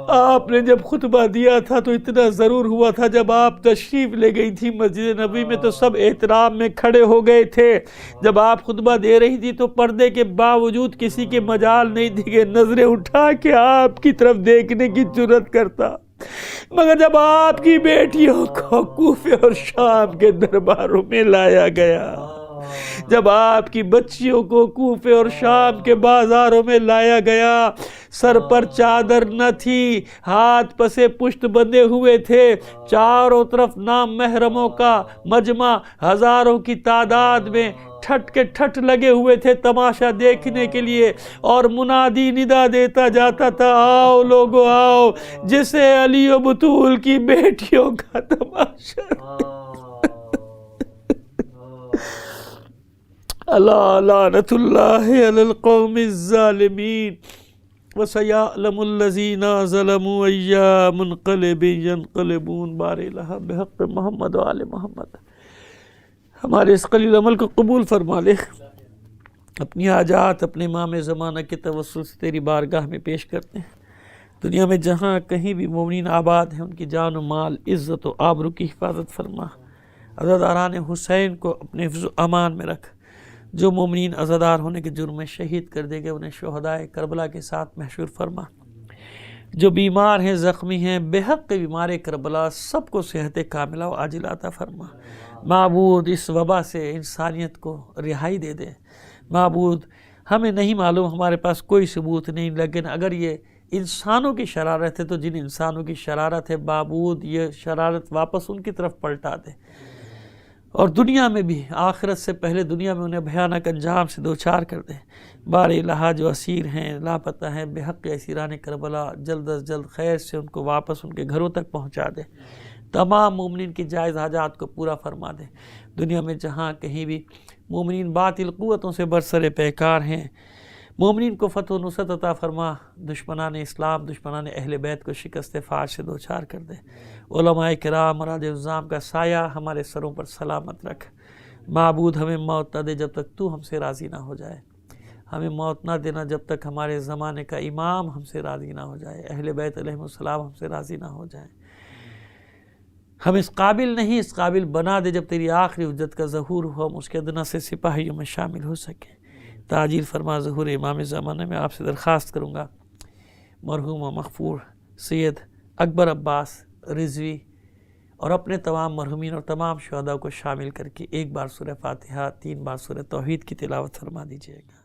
آپ نے جب خطبہ دیا تھا تو اتنا ضرور ہوا تھا جب آپ تشریف لے گئی تھی مسجد نبوی میں تو سب احترام میں کھڑے ہو گئے تھے. جب آپ خطبہ دے رہی تھی تو پردے کے باوجود کسی کے مجال نہیں دی کہ نظریں اٹھا کے آپ کی طرف دیکھنے کی جرت کرتا. مگر جب آپ کی بیٹیوں کو کوفے اور شام کے درباروں میں لایا گیا، جب آپ کی بچیوں کو کوفے اور شام کے بازاروں میں لایا گیا، سر پر چادر نہ تھی، ہاتھ پسے پشت بندھے ہوئے تھے، چاروں طرف نام محرموں کا مجمع ہزاروں کی تعداد میں ٹھٹ کے ٹھٹ لگے ہوئے تھے تماشا دیکھنے کے لیے، اور منادی ندا دیتا جاتا تھا، آؤ لوگو آؤ، جسے علی و بطول کی بیٹیوں کا تماشا. اللہ لعنت اللہ علی القوم الظالمین وسیعلم الذین ظلموا ای منقلب ینقلبون. بار الہ بحق محمد و آل محمد. ہمارے اس قلیل عمل کو قبول فرما لے. اپنی حاجات اپنے امام زمانہ کے توسل سے تیری بارگاہ میں پیش کرتے ہیں. دنیا میں جہاں کہیں بھی مومنین آباد ہیں ان کی جان و مال، عزت و آبرو کی حفاظت فرما. عزاداران حسین کو اپنے حفظ و امان میں رکھ. جو مومنین عزادار ہونے کے جرم میں شہید کر دے گئے انہیں شہدائے کربلا کے ساتھ محشور فرما. جو بیمار ہیں، زخمی ہیں، بے حق کے بیمار کربلا، سب کو صحت کاملہ و عاجلہ عطا فرما. معبود اس وبا سے انسانیت کو رہائی دے دے. معبود ہمیں نہیں معلوم، ہمارے پاس کوئی ثبوت نہیں، لیکن اگر یہ انسانوں کی شرارت ہے تو جن انسانوں کی شرارت ہے معبود یہ شرارت واپس ان کی طرف پلٹا دے، اور دنیا میں بھی آخرت سے پہلے دنیا میں انہیں بھیانک انجام سے دوچار کر دے. بار الہ جو اسیر ہیں، لاپتہ ہیں، بے حق اسیران کربلا، جلد از جلد خیر سے ان کو واپس ان کے گھروں تک پہنچا دے. تمام مومنین کی جائز حاجات کو پورا فرما دے. دنیا میں جہاں کہیں بھی مومنین باطل قوتوں سے برسر پیکار ہیں، مومنین کو فتح و نصرت عطا فرما. دشمنان اسلام، دشمنان اہل بیت کو شکست فاش سے دوچار کر دے. علماء کرام، مراد الزام کا سایہ ہمارے سروں پر سلامت رکھ. معبود ہمیں موت نہ دے جب تک تو ہم سے راضی نہ ہو جائے. ہمیں موت نہ دینا جب تک ہمارے زمانے کا امام ہم سے راضی نہ ہو جائے، اہل بیت علیہ السلام ہم سے راضی نہ ہو جائے. ہم اس قابل نہیں، اس قابل بنا دے جب تیری آخری حجت کا ظہور ہو ہم اس کے ادنا سے سپاہیوں میں شامل ہو سکیں. تعجیل فرما ظہور امام زمانہ میں آپ سے درخواست کروں گا مرحوم و مغفور سید اکبر عباس رضوی اور اپنے تمام مرحومین اور تمام شہداء کو شامل کر کے ایک بار سورہ فاتحہ، 3 بار سورہ توحید کی تلاوت فرما دیجیے گا.